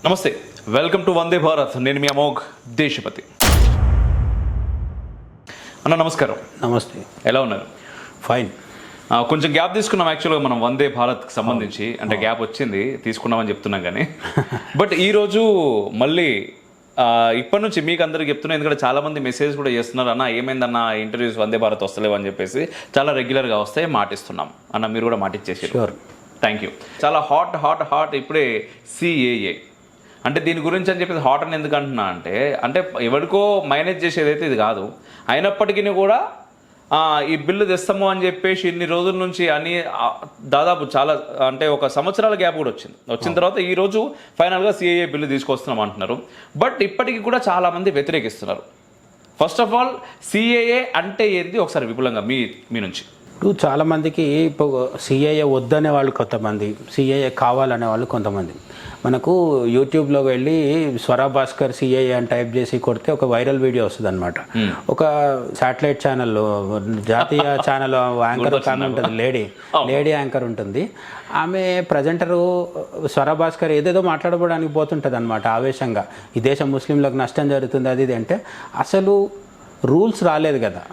నమస్తే, welcome to Vande Bharat. నేను మీ అమోఘ్ దేశపతి అన్న. నమస్కారం. నమస్తే. ఎలా ఉన్నారు? ఫైన్. కొంచెం గ్యాప్ తీసుకున్నాం యాక్చువల్గా మనం వందే భారత్కి సంబంధించి. అంటే గ్యాప్ వచ్చింది, తీసుకున్నామని చెప్తున్నాం కానీ బట్ ఈరోజు మళ్ళీ ఇప్పటి నుంచి మీకు అందరికి చెప్తున్నా, ఎందుకంటే చాలా మంది మెసేజ్ కూడా చేస్తున్నారు, అన్న ఏమైందన్న ఇంటర్వ్యూస్ వందే భారత్ వస్తలేవు అని చెప్పేసి. చాలా రెగ్యులర్గా వస్తాయి, మాటిస్తున్నాం అన్న. మీరు కూడా మాటిచ్చేసి థ్యాంక్ యూ. చాలా హాట్ హాట్ హాట్ ఇప్పుడే సిఏఏ అంటే దీని గురించి అని చెప్పేసి హాట్ అని ఎందుకు అంటున్నా అంటే ఎవరికో మేనేజ్ చేసేదైతే ఇది కాదు. అయినప్పటికీ కూడా ఈ బిల్లు తెస్తాము అని చెప్పేసి ఇన్ని రోజుల నుంచి అని దాదాపు చాలా అంటే ఒక సంవత్సరాల గ్యాప్ కూడా వచ్చిన తర్వాత ఈరోజు ఫైనల్గా సిఏఏ బిల్లు తీసుకొస్తున్నాం అంటున్నారు. బట్ ఇప్పటికీ కూడా చాలామంది వ్యతిరేకిస్తున్నారు. ఫస్ట్ ఆఫ్ ఆల్ సిఏఏ అంటే ఏంది ఒకసారి విపులంగా మీ నుంచి. ఇప్పుడు చాలామందికి ఇప్పుడు సిఏఏ వద్దనే వాళ్ళు కొంతమంది, సిఏఏ కావాలనే వాళ్ళు కొంతమంది. మనకు యూట్యూబ్లో వెళ్ళి స్వరా భాస్కర్ సిఏఏ అని టైప్ చేసి కొడితే ఒక వైరల్ వీడియో వస్తుంది అనమాట. ఒక శాటిలైట్ ఛానల్లో, జాతీయ ఛానల్ యాంకర్ ఒక ఆమె ఉంటుంది, లేడీ యాంకర్ ఉంటుంది. ఆమె ప్రజెంటరు స్వరా భాస్కర్ ఏదేదో మాట్లాడబోడానికి పోతుంటుంది అనమాట ఆవేశంగా. ఈ దేశం ముస్లింలకు నష్టం జరుగుతుంది అది ఇది అంటే, అసలు రూల్స్ రాలేదు కదా.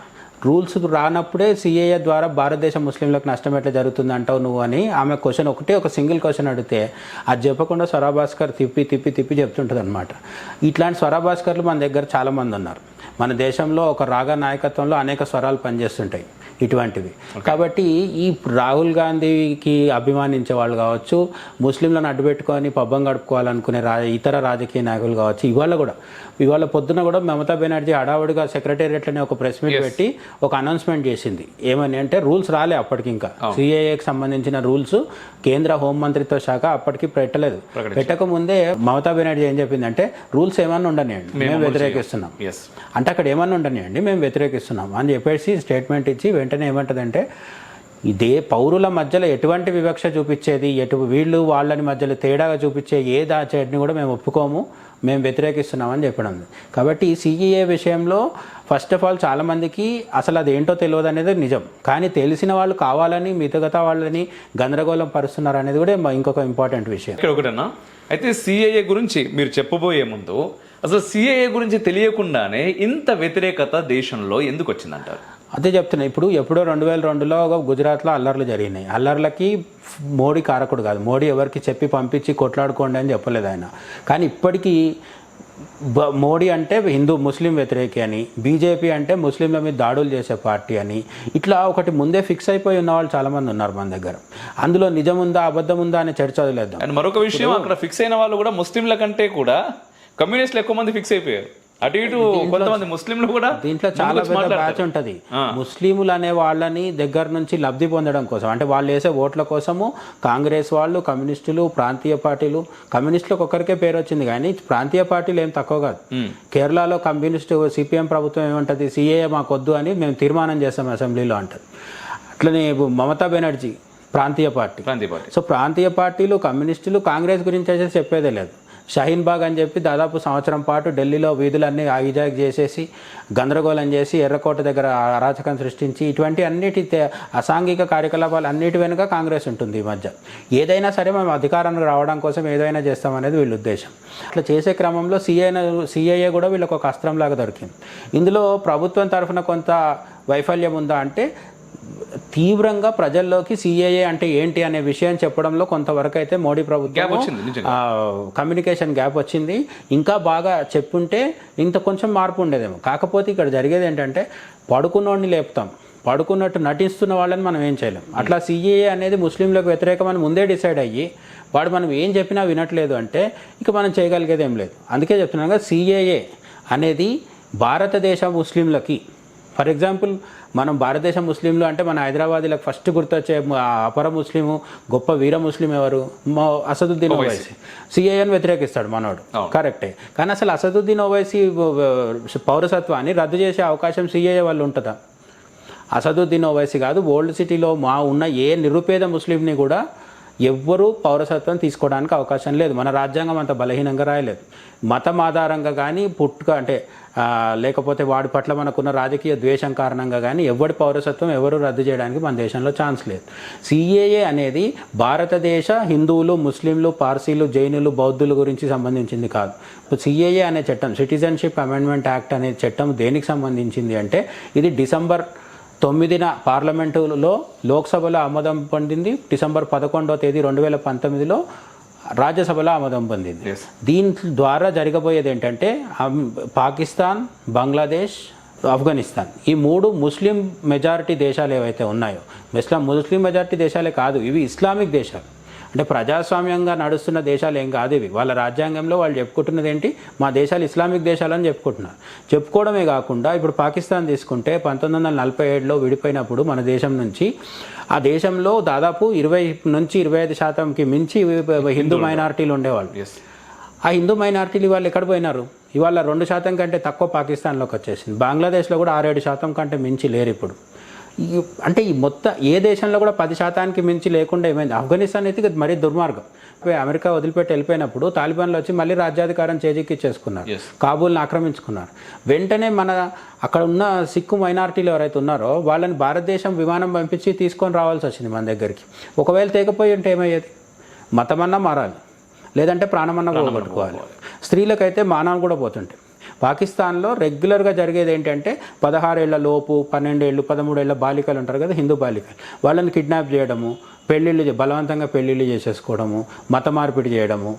రూల్స్ రానప్పుడే సిఏఏ ద్వారా భారతదేశ ముస్లింలకు నష్టం ఎట్లా జరుగుతుంది అంటావు నువ్వు అని ఆమె క్వశ్చన్ ఒక సింగిల్ క్వశ్చన్ అడిగితే అది చెప్పకుండా స్వరా భాస్కర్ తిప్పి చెప్తుంటుంది అనమాట. ఇట్లాంటి స్వరా భాస్కర్లు మన దగ్గర చాలామంది ఉన్నారు. మన దేశంలో ఒక రాగా నాయకత్వంలో అనేక స్వరాలు పనిచేస్తుంటాయి ఇటువంటివి. కాబట్టి ఈ రాహుల్ గాంధీకి అభిమానించే వాళ్ళు కావచ్చు, ముస్లింలను అడ్డుపెట్టుకొని పబ్బం గడుపుకోవాలనుకునే ఇతర రాజకీయ నాయకులు కావచ్చు, ఇవాళ పొద్దున కూడా మమతా బెనర్జీ హడావుడిగా సెక్రటేరియట్లోనే ఒక ప్రెస్ మీట్ పెట్టి ఒక అనౌన్స్మెంట్ చేసింది. ఏమని అంటే, రూల్స్ రాలే అప్పటికి, ఇంకా సిఏఏకి సంబంధించిన రూల్స్ కేంద్ర హోంమంత్రిత్వ శాఖ అప్పటికి పెట్టకముందే మమతా బెనర్జీ ఏం చెప్పిందంటే, రూల్స్ ఏమన్నా ఉండనియండి, మేము వ్యతిరేకిస్తున్నాం అంటే, అక్కడ ఏమన్నా ఉండనియండి, మేము వ్యతిరేకిస్తున్నాం అని చెప్పేసి స్టేట్మెంట్ ఇచ్చి వెంటనే ఏమంటదంటే, ఇదే పౌరుల మధ్యలో ఎటువంటి వివక్ష చూపించేది, వీళ్ళు వాళ్ళని మధ్యలో తేడాగా చూపించే ఏ దాచేటిని కూడా మేము ఒప్పుకోము, మేము వ్యతిరేకిస్తున్నామని చెప్పడం. కాబట్టి సిఏఏ విషయంలో ఫస్ట్ ఆఫ్ ఆల్ చాలామందికి అసలు అదేంటో తెలియదు అనేది నిజం. కానీ తెలిసిన వాళ్ళు కావాలని మిగతా వాళ్ళని గందరగోళం పరుస్తున్నారు అనేది కూడా ఇంకొక ఇంపార్టెంట్ విషయం. ఇక్కడ ఒకటన్నా, అయితే సిఏఏ గురించి మీరు చెప్పబోయే ముందు అసలు సిఏఏ గురించి తెలియకుండానే ఇంత వ్యతిరేకత దేశంలో ఎందుకు వచ్చిందంటారు? అదే చెప్తున్నా. ఇప్పుడు ఎప్పుడో 2002లో గుజరాత్లో అల్లర్లు జరిగినాయి. అల్లర్లకి మోడీ కారకుడు కాదు. మోడీ ఎవరికి చెప్పి పంపించి కొట్లాడుకోండి అని చెప్పలేదు ఆయన. కానీ ఇప్పటికీ మోడీ అంటే హిందూ ముస్లిం వ్యతిరేకి అని, బీజేపీ అంటే ముస్లింల మీద దాడులు చేసే పార్టీ అని, ఇట్లా ఒకటి ముందే ఫిక్స్ అయిపోయి ఉన్న వాళ్ళు చాలామంది ఉన్నారు మన దగ్గర. అందులో నిజం ఉందా అబద్ధం ఉందా అనే చర్చ వదిలేద్దాం. అండ్ మరొక విషయం, అక్కడ ఫిక్స్ అయిన వాళ్ళు కూడా ముస్లింల కంటే కూడా కమ్యూనిస్టులు ఎక్కువ మంది ఫిక్స్ అయిపోయారు. అటు ఇటు కొంతమంది ముస్లింలు కూడా దీంట్లో చాలా పెద్ద బ్యాచ్ ఉంటుంది. ముస్లింలు అనే వాళ్ళని దగ్గర నుంచి లబ్ధి పొందడం కోసం, అంటే వాళ్ళు వేసే ఓట్ల కోసము కాంగ్రెస్ వాళ్ళు, కమ్యూనిస్టులు, ప్రాంతీయ పార్టీలు, కమ్యూనిస్టులకు ఒక్కరికే పేరు వచ్చింది కానీ ప్రాంతీయ పార్టీలు ఏం తక్కువ కాదు. కేరళలో కమ్యూనిస్టు సిపిఎం ప్రభుత్వం ఏమంటుంది, సిఏఏ మాకొద్దు అని మేము తీర్మానం చేస్తాం అసెంబ్లీలో అంటది. అట్లనే మమతా బెనర్జీ ప్రాంతీయ పార్టీ. సో ప్రాంతీయ పార్టీలు, కమ్యూనిస్టులు కాంగ్రెస్ గురించి అయితే చెప్పేదే లేదు. షహీన్ బాగ్ అని చెప్పి దాదాపు సంవత్సరం పాటు ఢిల్లీలో వీధులన్నీ హైజాక్ చేసేసి గందరగోళం చేసి ఎర్రకోట దగ్గర అరాచకం సృష్టించి ఇటువంటి అన్నిటి అసాంఘిక కార్యకలాపాలు అన్నిటి వెనుక కాంగ్రెస్ ఉంటుంది. ఈ మధ్య ఏదైనా సరే మేము అధికారానికి రావడం కోసం ఏదైనా చేస్తామనేది వీళ్ళ ఉద్దేశం. అట్లా చేసే క్రమంలో సిఏఏ కూడా వీళ్ళకి ఒక అస్త్రంలాగా దొరికింది. ఇందులో ప్రభుత్వం తరఫున కొంత వైఫల్యం ఉందా అంటే, తీవ్రంగా ప్రజల్లోకి సిఏఏ అంటే ఏంటి అనే విషయం చెప్పడంలో కొంతవరకు అయితే మోడీ ప్రభుత్వం కమ్యూనికేషన్ గ్యాప్ వచ్చింది. ఇంకా బాగా చెప్పుంటే ఇంత కొంచెం మార్పు ఉండేదేమో. కాకపోతే ఇక్కడ జరిగేది ఏంటంటే, పడుకున్నోడిని లేపుతాం, పడుకున్నట్టు నటిస్తున్న వాళ్ళని మనం ఏం చేయలేం. అట్లా సిఏఏ అనేది ముస్లింలకు వ్యతిరేకమని ముందే డిసైడ్ అయ్యి వాడు మనం ఏం చెప్పినా వినట్లేదు అంటే ఇక మనం చేయగలిగేది ఏం లేదు. అందుకే చెప్తున్నాను కదా, సిఏఏ అనేది భారతదేశ ముస్లింలకి, ఫర్ ఎగ్జాంపుల్ మనం భారతదేశ ముస్లింలు అంటే మన హైదరాబాదీలకు ఫస్ట్ గుర్తొచ్చే అపర ముస్లిము, గొప్ప వీర ముస్లిం ఎవరు? అసదుద్దీన్ ఓవైసీ. సిఏఏని వ్యతిరేకిస్తాడు మనోడు, కరెక్టే. కానీ అసలు అసదుద్దీన్ ఓవైసీ పౌరసత్వాన్ని రద్దు చేసే అవకాశం సిఏఏ వాళ్ళు ఉంటుందా? అసదుద్దీన్ ఓవైసీ కాదు, ఓల్డ్ సిటీలో ఉన్న ఏ నిరుపేద ముస్లింని కూడా ఎవ్వరూ పౌరసత్వం తీసుకోవడానికి అవకాశం లేదు. మన రాజ్యాంగం అంత బలహీనంగా రాయలేదు. మతం ఆధారంగా కానీ అంటే లేకపోతే వాడి పట్ల మనకున్న రాజకీయ ద్వేషం కారణంగా కానీ ఎవరి పౌరసత్వం ఎవరు రద్దు చేయడానికి మన దేశంలో ఛాన్స్ లేదు. సిఏఏ అనేది భారతదేశ హిందువులు, ముస్లింలు, పార్సీలు, జైనులు, బౌద్ధుల గురించి సంబంధించింది కాదు. సిఏఏ అనే చట్టం, సిటిజన్షిప్ అమెండ్మెంట్ యాక్ట్ అనే చట్టం దేనికి సంబంధించింది అంటే ఇది December 9న పార్లమెంటులో లోక్సభలో ఆమోదం పొందింది. December 11వ తేదీ 2019లో రాజ్యసభలో ఆమోదం పొందింది. దీని ద్వారా జరగబోయేది ఏంటంటే పాకిస్తాన్, బంగ్లాదేశ్, ఆఫ్ఘనిస్తాన్ ఈ 3 ముస్లిం మెజారిటీ దేశాలు ఏవైతే ఉన్నాయో, ముస్లిం మెజారిటీ దేశాలే కాదు, ఇవి ఇస్లామిక్ దేశాలు. అంటే ప్రజాస్వామ్యంగా నడుస్తున్న దేశాలు ఏం కాదు ఇవి. వాళ్ళ రాజ్యాంగంలో వాళ్ళు చెప్పుకుంటున్నది ఏంటి, మా దేశాలు ఇస్లామిక్ దేశాలని చెప్పుకుంటున్నారు. చెప్పుకోవడమే కాకుండా ఇప్పుడు పాకిస్తాన్ తీసుకుంటే 1947లో విడిపోయినప్పుడు మన దేశం నుంచి ఆ దేశంలో దాదాపు 20 నుంచి 25% మించి హిందూ మైనారిటీలు ఉండేవాళ్ళు. ఆ హిందూ మైనారిటీలు వాళ్ళు ఎక్కడ పోయినారు? ఇవాళ 2% కంటే తక్కువ పాకిస్తాన్లోకి వచ్చేసింది. బంగ్లాదేశ్లో కూడా 6-7% కంటే మించి లేరు ఇప్పుడు. అంటే ఈ మొత్తం ఏ దేశంలో కూడా 10% మించి లేకుండా ఏమైంది. ఆఫ్ఘనిస్తాన్ అయితే మరీ దుర్మార్గం. అమెరికా వదిలిపెట్టి వెళ్ళిపోయినప్పుడు తాలిబాన్లు వచ్చి మళ్ళీ రాజ్యాధికారం చేజిక్కిచ్చేసుకున్నారు, కాబూల్ని ఆక్రమించుకున్నారు. వెంటనే అక్కడ ఉన్న సిక్కు మైనారిటీలు ఎవరైతే ఉన్నారో వాళ్ళని భారతదేశం విమానం పంపించి తీసుకొని రావాల్సి వచ్చింది మన దగ్గరికి. ఒకవేళ తేకపోయి ఉంటే ఏమయ్యేది? మతమన్నా మారాలి, లేదంటే ప్రాణమన్నా పోగొట్టుకోవాలి. స్త్రీలకైతే మానాలు కూడా పోతుంటాయి. పాకిస్తాన్లో రెగ్యులర్గా జరిగేది ఏంటంటే 16 ఏళ్ల లోపు, 12 ఏళ్ళు, 13 ఏళ్ల బాలికలు ఉంటారు కదా, హిందూ బాలికలు, వాళ్ళని కిడ్నాప్ చేయడము, బలవంతంగా పెళ్ళిళ్ళు చేసేసుకోవడము, మత మార్పిడి చేయడము,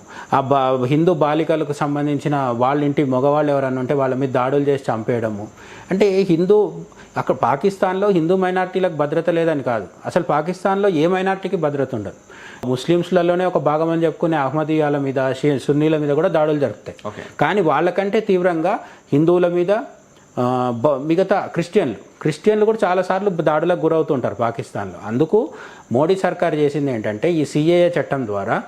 హిందూ బాలికలకు సంబంధించిన వాళ్ళ ఇంటి మగవాళ్ళు ఎవరన్నా ఉంటే వాళ్ళ మీద దాడులు చేసి చంపేయడము. అంటే అక్కడ పాకిస్తాన్లో హిందూ మైనారిటీలకు భద్రత లేదని కాదు, అసలు పాకిస్తాన్లో ఏ మైనారిటీకి భద్రత ఉండదు. ముస్లిమ్స్లలోనే ఒక భాగం అని చెప్పుకునే అహ్మదీయాల మీద, సున్నీల మీద కూడా దాడులు జరుగుతాయి. కానీ వాళ్ళకంటే తీవ్రంగా హిందువుల మీద, మిగతా క్రిస్టియన్లు కూడా చాలాసార్లు దాడులకు గురవుతుంటారు పాకిస్తాన్లో. అందుకు మోడీ సర్కార్ చేసింది ఏంటంటే ఈ సిఏఏ చట్టం ద్వారా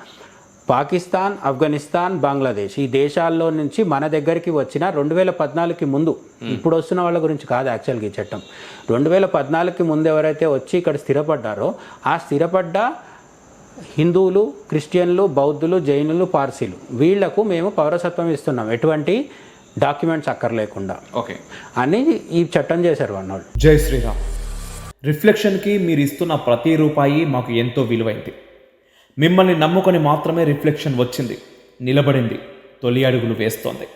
పాకిస్తాన్, ఆఫ్ఘనిస్తాన్, బంగ్లాదేశ్ ఈ దేశాల్లో నుంచి మన దగ్గరికి వచ్చిన 2014కి ముందు, ఇప్పుడు వస్తున్న వాళ్ళ గురించి కాదు యాక్చువల్గా ఈ చట్టం, 2014కి ముందు ఎవరైతే వచ్చి ఇక్కడ స్థిరపడ్డారో ఆ స్థిరపడ్డ హిందువులు, క్రిస్టియన్లు, బౌద్ధులు, జైనులు, పార్సీలు వీళ్లకు మేము పౌరసత్వం ఇస్తున్నాం, ఎటువంటి డాక్యుమెంట్స్ అక్కర్లేకుండా అని ఈ చట్టం చేశారు అన్నోళ్ళు. జై శ్రీరామ్. రిఫ్లెక్షన్కి మీరు ఇస్తున్న ప్రతి రూపాయి మాకు ఎంతో విలువైంది. మిమ్మల్ని నమ్ముకొని మాత్రమే రిఫ్లెక్షన్ వచ్చింది, నిలబడింది, తొలి అడుగులు వేస్తోంది.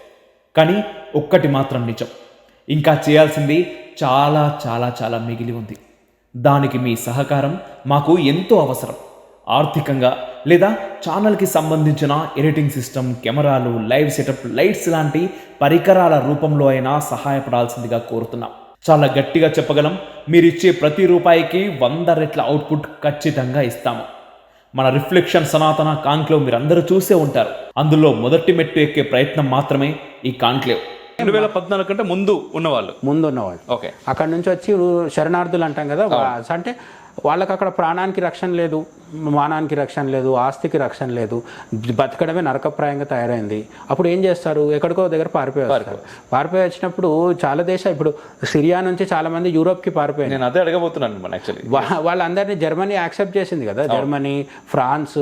కానీ ఒక్కటి మాత్రం నిజం, ఇంకా చేయాల్సింది చాలా చాలా చాలా మిగిలి ఉంది. దానికి మీ సహకారం మాకు ఎంతో అవసరం. ఆర్థికంగా లేదా ఛానల్కి సంబంధించిన ఎడిటింగ్ సిస్టమ్, కెమెరాలు, లైవ్ సెటప్, లైట్స్ లాంటి పరికరాల రూపంలో అయినా సహాయపడాల్సిందిగా కోరుతున్నాం. చాలా గట్టిగా చెప్పగలం, మీరిచ్చే ప్రతి రూపాయికి 100 రెట్ల అవుట్పుట్ ఖచ్చితంగా ఇస్తాము. మన రిఫ్లెక్షన్ సనాతన కాన్క్లేవ్ మీరందరూ చూసే ఉంటారు. అందులో మొదటి మెట్టు ఎక్కే ప్రయత్నం మాత్రమే ఈ కాన్క్లేవ్. 2014 కంటే ముందు ఉన్నవాళ్ళు ఓకే, అక్కడ నుంచి వచ్చి శరణార్థులు అంటాం కదా, అంటే వాళ్ళకి అక్కడ ప్రాణానికి రక్షణ లేదు, మానానికి రక్షణ లేదు, ఆస్తికి రక్షణ లేదు, బతకడమే నరకప్రాయంగా తయారైంది. అప్పుడు ఏం చేస్తారు? ఎక్కడికో దగ్గర పారిపోయి వచ్చినప్పుడు చాలా దేశాలు, ఇప్పుడు సిరియా నుంచి చాలా మంది యూరోప్కి పారిపోయారు. నేను అదే అడగబోతున్నాను. యాక్చువల్లీ వాళ్ళందరినీ జర్మనీ యాక్సెప్ట్ చేసింది కదా, జర్మనీ, ఫ్రాన్స్,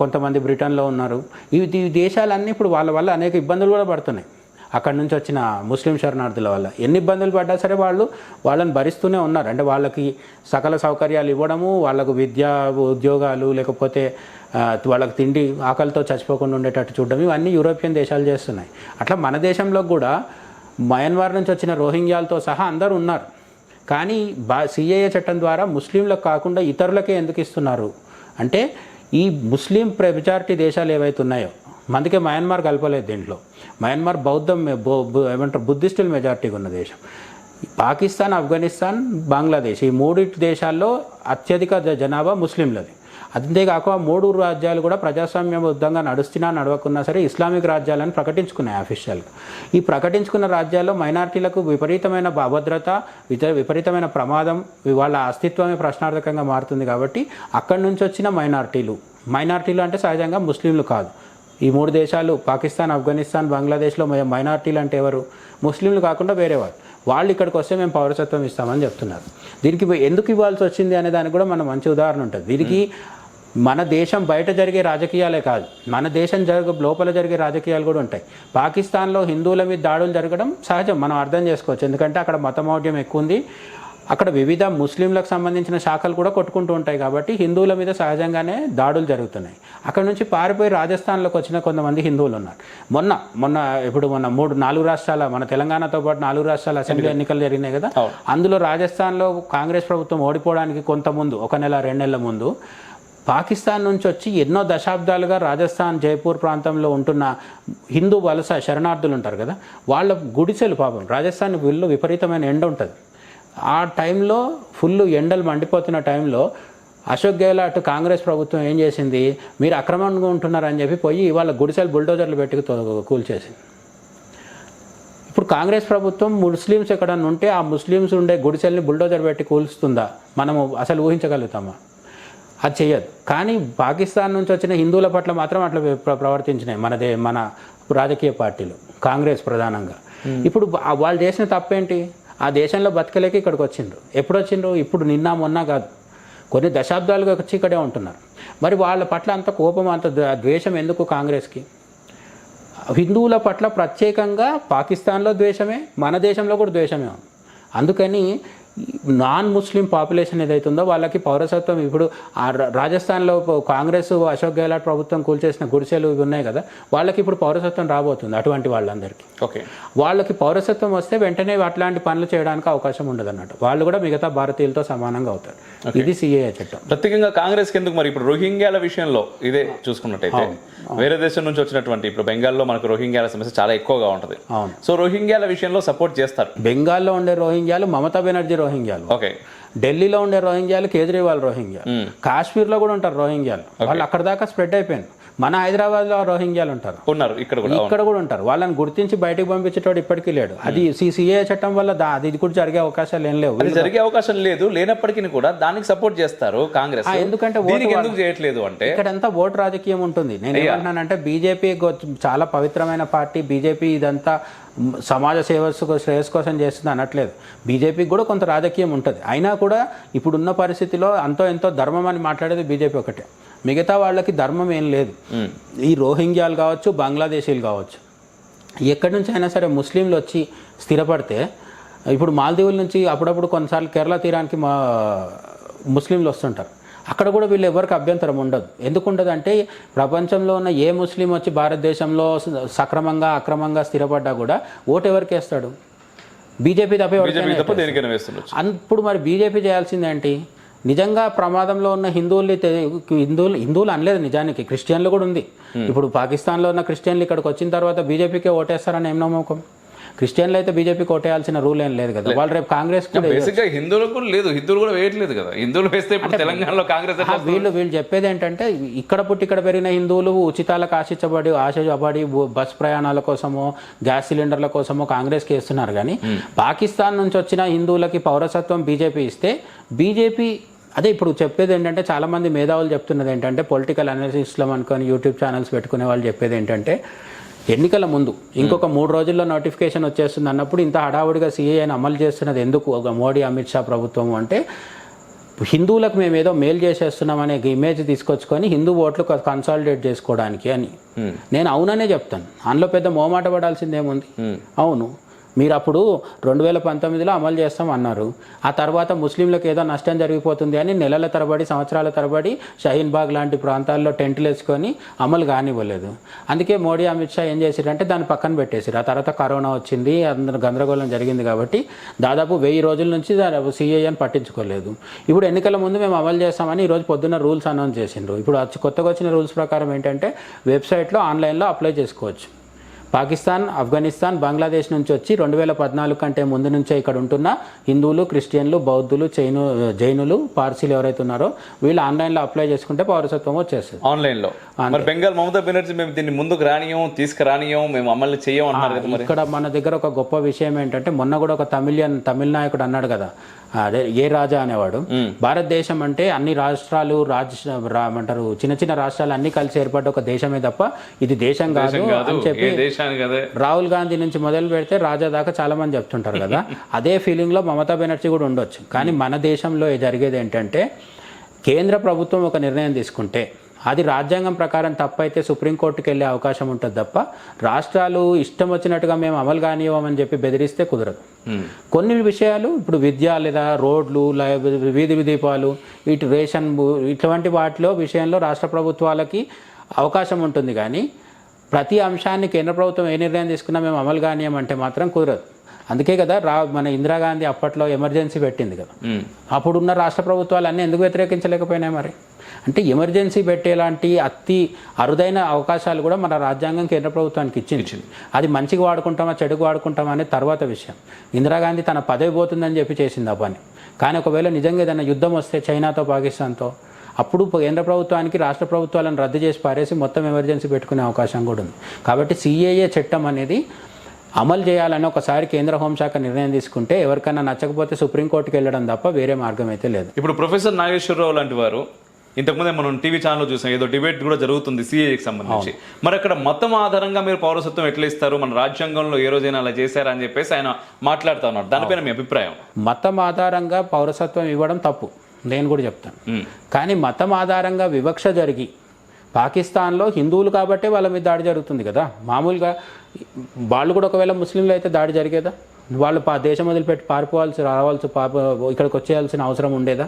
కొంతమంది బ్రిటన్లో ఉన్నారు. ఈ దేశాలన్నీ ఇప్పుడు వాళ్ళ వల్ల అనేక ఇబ్బందులు కూడా పడుతున్నాయి. అక్కడి నుంచి వచ్చిన ముస్లిం శరణార్థుల వల్ల ఎన్ని ఇబ్బందులు పడ్డా సరే వాళ్ళని భరిస్తూనే ఉన్నారు. అంటే వాళ్ళకి సకల సౌకర్యాలు ఇవ్వడము, వాళ్ళకు విద్యా ఉద్యోగాలు, లేకపోతే వాళ్ళకి తిండి, ఆకలితో చచ్చిపోకుండా ఉండేటట్టు చూడడం, ఇవన్నీ యూరోపియన్ దేశాలు చేస్తున్నాయి. అట్లా మన దేశంలో కూడా మయన్మార్ నుంచి వచ్చిన రోహింగ్యాలతో సహా అందరూ ఉన్నారు. కానీ సిఏఏ చట్టం ద్వారా ముస్లింలకు కాకుండా ఇతరులకే ఎందుకు ఇస్తున్నారు అంటే, ఈ ముస్లిం మెజారిటీ దేశాలు ఏవైతే ఉన్నాయో, అందుకే మయన్మార్ కలపలేదు దీంట్లో. మయన్మార్ బుద్ధిస్టుల మెజారిటీగా ఉన్న దేశం. పాకిస్తాన్, ఆఫ్ఘనిస్తాన్, బంగ్లాదేశ్ ఈ 3 దేశాల్లో అత్యధిక జనాభా ముస్లింలది. అంతేకాక 3 రాజ్యాలు కూడా ప్రజాస్వామ్యబద్ధంగా నడవకున్నా సరే ఇస్లామిక్ రాజ్యాలను ప్రకటించుకున్నాయి అఫీషియల్గా. ఈ ప్రకటించుకున్న రాజ్యాల్లో మైనారిటీలకు విపరీతమైన అభద్రత, విపరీతమైన ప్రమాదం, వాళ్ళ అస్తిత్వమే ప్రశ్నార్థకంగా మారుతుంది. కాబట్టి అక్కడి నుంచి వచ్చిన మైనారిటీలు అంటే సహజంగా ముస్లింలు కాదు. ఈ 3 దేశాలు పాకిస్తాన్, ఆఫ్ఘనిస్తాన్, బంగ్లాదేశ్లో మైనారిటీలు అంటే ఎవరు? ముస్లింలు కాకుండా వేరేవారు. వాళ్ళు ఇక్కడికి వస్తే మేము పౌరసత్వం ఇస్తామని చెప్తున్నారు. దీనికి ఎందుకు ఇవ్వాల్సి వచ్చింది అనే దానికి కూడా మనం మంచి ఉదాహరణ ఉంటుంది. దీనికి మన దేశం బయట జరిగే రాజకీయాలే కాదు, మన దేశం లోపల జరిగే రాజకీయాలు కూడా ఉంటాయి. పాకిస్తాన్లో హిందువుల మీద దాడులు జరగడం సహజం, మనం అర్థం చేసుకోవచ్చు. ఎందుకంటే అక్కడ మతమౌఢ్యం ఎక్కువ ఉంది, అక్కడ వివిధ ముస్లింలకు సంబంధించిన శాఖలు కూడా కొట్టుకుంటూ ఉంటాయి. కాబట్టి హిందువుల మీద సహజంగానే దాడులు జరుగుతున్నాయి. అక్కడ నుంచి పారిపోయి రాజస్థాన్లోకి వచ్చిన కొంతమంది హిందువులు ఉన్నారు. మొన్న 4 రాష్ట్రాల, మన తెలంగాణతో పాటు 4 రాష్ట్రాల అసెంబ్లీ ఎన్నికలు జరిగినాయి కదా, అందులో రాజస్థాన్లో కాంగ్రెస్ ప్రభుత్వం ఓడిపోవడానికి కొంత ముందు, 1 నెల 2 నెలల ముందు పాకిస్తాన్ నుంచి వచ్చి ఎన్నో దశాబ్దాలుగా రాజస్థాన్ జైపూర్ ప్రాంతంలో ఉంటున్న హిందూ వలస శరణార్థులు ఉంటారు కదా, వాళ్ళ గుడిసెలు పాపం రాజస్థాన్ వీళ్ళు విపరీతమైన ఎండ ఉంటుంది. ఆ టైంలో ఫుల్ ఎండలు మండిపోతున్న టైంలో అశోక్ గెహ్లాట్ కాంగ్రెస్ ప్రభుత్వం ఏం చేసింది, మీరు అక్రమంగా ఉంటున్నారని చెప్పి పోయి వాళ్ళ గుడిసెలు బుల్డోజర్లు పెట్టి కూల్చేసింది. ఇప్పుడు కాంగ్రెస్ ప్రభుత్వం ముస్లిమ్స్ ఎక్కడన్నా ఉంటే ఆ ముస్లిమ్స్ ఉండే గుడిసెల్ని బుల్డోజర్ పెట్టి కూల్స్తుందా, మనము అసలు ఊహించగలుగుతామా? అది చేయదు. కానీ పాకిస్తాన్ నుంచి వచ్చిన హిందువుల పట్ల మాత్రం అట్లా ప్రవర్తించినాయి మన రాజకీయ పార్టీలు, కాంగ్రెస్ ప్రధానంగా. ఇప్పుడు వాళ్ళు చేసిన తప్పేంటి, ఆ దేశంలో బతకలేక ఇక్కడికి వచ్చిండ్రు. ఎప్పుడు వచ్చిండ్రు? ఇప్పుడు నిన్న మొన్న కాదు, కొన్ని దశాబ్దాలుగా వచ్చి ఇక్కడే ఉంటున్నారు. మరి వాళ్ళ పట్ల అంత కోపం, అంత ద్వేషం ఎందుకు కాంగ్రెస్కి? హిందువుల పట్ల ప్రత్యేకంగా పాకిస్తాన్లో ద్వేషమే, మన దేశంలో కూడా ద్వేషమే. అందుకని నాన్ ముస్లిం పాపులేషన్ ఏదైతుందో వాళ్ళకి పౌరసత్వం, ఇప్పుడు రాజస్థాన్లో కాంగ్రెస్ అశోక్ గెహ్లాట్ ప్రభుత్వం కూల్చేసిన గుడిసెలు ఇవి ఉన్నాయి కదా, వాళ్ళకి ఇప్పుడు పౌరసత్వం రాబోతుంది. అటువంటి వాళ్ళందరికీ వాళ్ళకి పౌరసత్వం వస్తే వెంటనే అట్లాంటి పనులు చేయడానికి అవకాశం ఉండదు అన్నట్టు. వాళ్ళు కూడా మిగతా భారతీయులతో సమానంగా అవుతారు. ఇది సిఏఏ చట్టం. ప్రత్యేకంగా కాంగ్రెస్కి ఎందుకు మరి? ఇప్పుడు రోహింగ్యాల విషయంలో ఇదే చూసుకున్నట్టయితే వేరే దేశం నుంచి వచ్చినటువంటి, ఇప్పుడు బెంగాల్లో మనకు రోహింగ్యాల సమస్య చాలా ఎక్కువగా ఉంటుంది. సో రోహింగ్యాల విషయంలో సపోర్ట్ చేస్తారు. బెంగాల్లో ఉండే రోహింగ్యాలు మమతా బెనర్జీ రోహింగ్యాలు, ఢిల్లీలో ఉండే రోహింగ్యాలు కేజ్రీవాల్ రోహింగ్యాలు, కాశ్మీర్లో కూడా ఉంటారు రోహింగ్యాలు. వాళ్ళు అక్కడ దాకా స్ప్రెడ్ అయిపోయింది. మన హైదరాబాద్లో రోహింగ్యాలు ఉన్నారు, ఇక్కడ కూడా ఉంటారు. వాళ్ళని గుర్తించి బయటకు పంపించేటోడు ఇప్పటికీ లేడు. అది సిఏ చట్టం వల్ల అది కూడా జరిగే అవకాశాలు ఏం లేవు. జరిగే అవకాశం లేదు, లేనప్పటికీ కూడా దానికి సపోర్ట్ చేస్తారు కాంగ్రెస్. ఎందుకంటే ఎందుకు చేయట్లేదు అంటే ఇక్కడంతా ఓటు రాజకీయం ఉంటుంది. నేను ఏమంటున్నానంటే బీజేపీ చాలా పవిత్రమైన పార్టీ, బీజేపీ ఇదంతా సమాజ శ్రేయస్ కోసం చేస్తుంది అనట్లేదు. బీజేపీకి కూడా కొంత రాజకీయం ఉంటుంది. అయినా కూడా ఇప్పుడున్న పరిస్థితిలో అంతో ఎంతో ధర్మం అని మాట్లాడేది బీజేపీ ఒకటే. మిగతా వాళ్ళకి ధర్మం ఏం లేదు. ఈ రోహింగ్యాలు కావచ్చు, బంగ్లాదేశీలు కావచ్చు, ఎక్కడి నుంచి అయినా సరే ముస్లింలు వచ్చి స్థిరపడితే, ఇప్పుడు మాల్దీవుల నుంచి అప్పుడప్పుడు కొన్నిసార్లు కేరళ తీరానికి ముస్లింలు వస్తుంటారు. అక్కడ కూడా వీళ్ళు ఎవరికి అభ్యంతరం ఉండదు. ఎందుకు ఉండదు అంటే ప్రపంచంలో ఉన్న ఏ ముస్లిం వచ్చి భారతదేశంలో సక్రమంగా అక్రమంగా స్థిరపడ్డా కూడా ఓటు ఎవరికి వేస్తాడు? బీజేపీ తప్ప. ఇప్పుడు మరి బీజేపీ చేయాల్సిందేంటి? నిజంగా ప్రమాదంలో ఉన్న హిందువులు అనలేదు, నిజానికి క్రిస్టియన్లు కూడా ఉంది. ఇప్పుడు పాకిస్తాన్లో ఉన్న క్రిస్టియన్లు ఇక్కడికి వచ్చిన తర్వాత బీజేపీకే ఓటేస్తారని ఏం నమ్మకం? క్రిస్టియన్లు అయితే బీజేపీకి ఓటేయాల్సిన రూల్ ఏం లేదు కదా. వాళ్ళు రేపు కాంగ్రెస్ హిందువులకు లేదు, హిందువులు కూడా వేయట్లేదు కదా. హిందువులు వేస్తే తెలంగాణలో కాంగ్రెస్ వీళ్ళు చెప్పేది ఏంటంటే, ఇక్కడ పుట్టి ఇక్కడ పెరిగిన హిందువులు ఉచితాలకు ఆశించబడి బస్ ప్రయాణాల కోసమో గ్యాస్ సిలిండర్ల కోసమో కాంగ్రెస్కి వేస్తున్నారు. కానీ పాకిస్తాన్ నుంచి వచ్చిన హిందువులకి పౌరసత్వం బీజేపీ ఇస్తే, బీజేపీ అదే ఇప్పుడు చెప్పేది ఏంటంటే, చాలామంది మేధావులు చెప్తున్నది ఏంటంటే, పొలిటికల్ అనాలిసిస్లో అనుకొని యూట్యూబ్ ఛానల్స్ పెట్టుకునే వాళ్ళు చెప్పేది ఏంటంటే, ఎన్నికల ముందు ఇంకొక 3 రోజుల్లో నోటిఫికేషన్ వచ్చేస్తుంది అన్నప్పుడు ఇంత హడావుడిగా సిఏఏని అమలు చేస్తున్నది ఎందుకు మోడీ అమిత్ షా ప్రభుత్వం అంటే, హిందువులకు మేము ఏదో మేలు చేసేస్తున్నాం అనే ఇమేజ్ తీసుకొచ్చుకొని హిందూ ఓట్లు కన్సాలిడేట్ చేసుకోవడానికి అని నేను అవుననే చెప్తాను. అందులో పెద్ద మోమాట పడాల్సిందేముంది? అవును, మీరు అప్పుడు 2019లో అమలు చేస్తాం అన్నారు. ఆ తర్వాత ముస్లింలకు ఏదో నష్టం జరిగిపోతుంది అని నెలల తరబడి, సంవత్సరాల తరబడి షహీన్ బాగ్ లాంటి ప్రాంతాల్లో టెంట్లు వేసుకొని అమలు కానివ్వలేదు. అందుకే మోడీ అమిత్ షా ఏం చేశారంటే దాన్ని పక్కన పెట్టేశారు. ఆ తర్వాత కరోనా వచ్చింది, అందరూ గందరగోళం జరిగింది కాబట్టి దాదాపు 1000 రోజుల నుంచి సిఏఏని పట్టించుకోలేదు. ఇప్పుడు ఎన్నికల ముందు మేము అమలు చేస్తామని ఈరోజు పొద్దున్న రూల్స్ అనౌన్స్ చేసిండ్రు. ఇప్పుడు కొత్తగా వచ్చిన రూల్స్ ప్రకారం ఏంటంటే వెబ్సైట్లో ఆన్లైన్లో అప్లై చేసుకోవచ్చు. పాకిస్తాన్, ఆఫ్ఘనిస్తాన్, బంగ్లాదేశ్ నుంచి వచ్చి 2014 కంటే ముందు నుంచే ఇక్కడ ఉంటున్న హిందువులు, క్రిస్టియన్లు, బౌద్ధులు, జైనులు, పార్సీలు ఎవరైతే ఉన్నారో వీళ్ళు ఆన్లైన్లో అప్లై చేసుకుంటే పౌరసత్వం వచ్చేస్తుంది ఆన్లైన్లో. బెంగాల్ మమతా బెనర్జీ మేము దీన్ని ముందుకు తీసుకురానియం, మేము అమలు చేయం అన్నారు కదా. ఇక్కడ మన దగ్గర ఒక గొప్ప విషయం ఏంటంటే, మొన్న కూడా ఒక తమిళ నాయకుడు అన్నాడు కదా, అదే ఏ రాజా అనేవాడు, భారతదేశం అంటే అన్ని రాష్ట్రాలు అంటారు చిన్న చిన్న రాష్ట్రాలు అన్ని కలిసి ఏర్పడ్డ ఒక దేశమే తప్ప ఇది దేశం కాదు అని చెప్పి రాహుల్ గాంధీ నుంచి మొదలు పెడితే రాజా దాకా చాలా మంది చెప్తుంటారు కదా. అదే ఫీలింగ్ లో మమతా బెనర్జీ కూడా ఉండొచ్చు. కానీ మన దేశంలో జరిగేది ఏంటంటే, కేంద్ర ప్రభుత్వం ఒక నిర్ణయం తీసుకుంటే అది రాజ్యాంగం ప్రకారం తప్పైతే సుప్రీంకోర్టుకి వెళ్ళే అవకాశం ఉంటుంది తప్ప రాష్ట్రాలు ఇష్టం వచ్చినట్టుగా మేము అమలు కానివ్వమని చెప్పి బెదిరిస్తే కుదరదు. కొన్ని విషయాలు ఇప్పుడు విద్య లేదా రోడ్లు వీధి దీపాలు ఇటు రేషన్ ఇటువంటి వాటిలో విషయంలో రాష్ట్ర ప్రభుత్వాలకి అవకాశం ఉంటుంది. కానీ ప్రతి అంశాన్ని కేంద్ర ప్రభుత్వం ఏ నిర్ణయం తీసుకున్నా మేము అమలు కానివ్వమంటే మాత్రం కుదరదు. అందుకే కదా మన ఇందిరాగాంధీ అప్పట్లో ఎమర్జెన్సీ పెట్టింది కదా. అప్పుడున్న రాష్ట్ర ప్రభుత్వాలు అన్నీ ఎందుకు వ్యతిరేకించలేకపోయినాయి మరి? అంటే ఎమర్జెన్సీ పెట్టేలాంటి అతి అరుదైన అవకాశాలు కూడా మన రాజ్యాంగం కేంద్ర ప్రభుత్వానికి ఇచ్చింది. అది మంచిగా వాడుకుంటామా చెడుకు వాడుకుంటామా అనేది తర్వాత విషయం. ఇందిరాగాంధీ తన పదవి పోతుందని చెప్పి చేసింది ఆ పని. కానీ ఒకవేళ నిజంగా ఏదైనా యుద్ధం వస్తే చైనాతో పాకిస్తాన్తో అప్పుడు కేంద్ర ప్రభుత్వానికి రాష్ట్ర ప్రభుత్వాలను రద్దు చేసి పారేసి మొత్తం ఎమర్జెన్సీ పెట్టుకునే అవకాశం కూడా ఉంది. కాబట్టి సిఏఏ చట్టం అనేది అమలు చేయాలని ఒకసారి కేంద్ర హోంశాఖ నిర్ణయం తీసుకుంటే ఎవరికైనా నచ్చకపోతే సుప్రీంకోర్టుకి వెళ్ళడం తప్ప వేరే మార్గం అయితే లేదు. ఇప్పుడు ప్రొఫెసర్ నాగేశ్వరరావు లాంటి వారు ఇంతకుముందే మనం టీవీ ఛానల్లో చూసాం, ఏదో డిబేట్ కూడా జరుగుతుంది సిఏఏకి సంబంధించి. మరి అక్కడ మతం ఆధారంగా మీరు పౌరసత్వం ఎట్లా ఇస్తారు, మన రాజ్యాంగంలో ఏ రోజైనా అలా చేశారా అని చెప్పేసి ఆయన మాట్లాడుతూ ఉన్నారు. దానిపైన మీ అభిప్రాయం? మతం ఆధారంగా పౌరసత్వం ఇవ్వడం తప్పు, నేను కూడా చెప్తాను. కానీ మతం ఆధారంగా వివక్ష జరిగి పాకిస్తాన్లో హిందువులు కాబట్టే వాళ్ళ మీద దాడి జరుగుతుంది కదా. మామూలుగా వాళ్ళు కూడా ఒకవేళ ముస్లింలు అయితే దాడి జరిగేదా? వాళ్ళు దేశం వదిలిపెట్టి ఇక్కడికి వచ్చేయాల్సిన అవసరం ఉండేదా?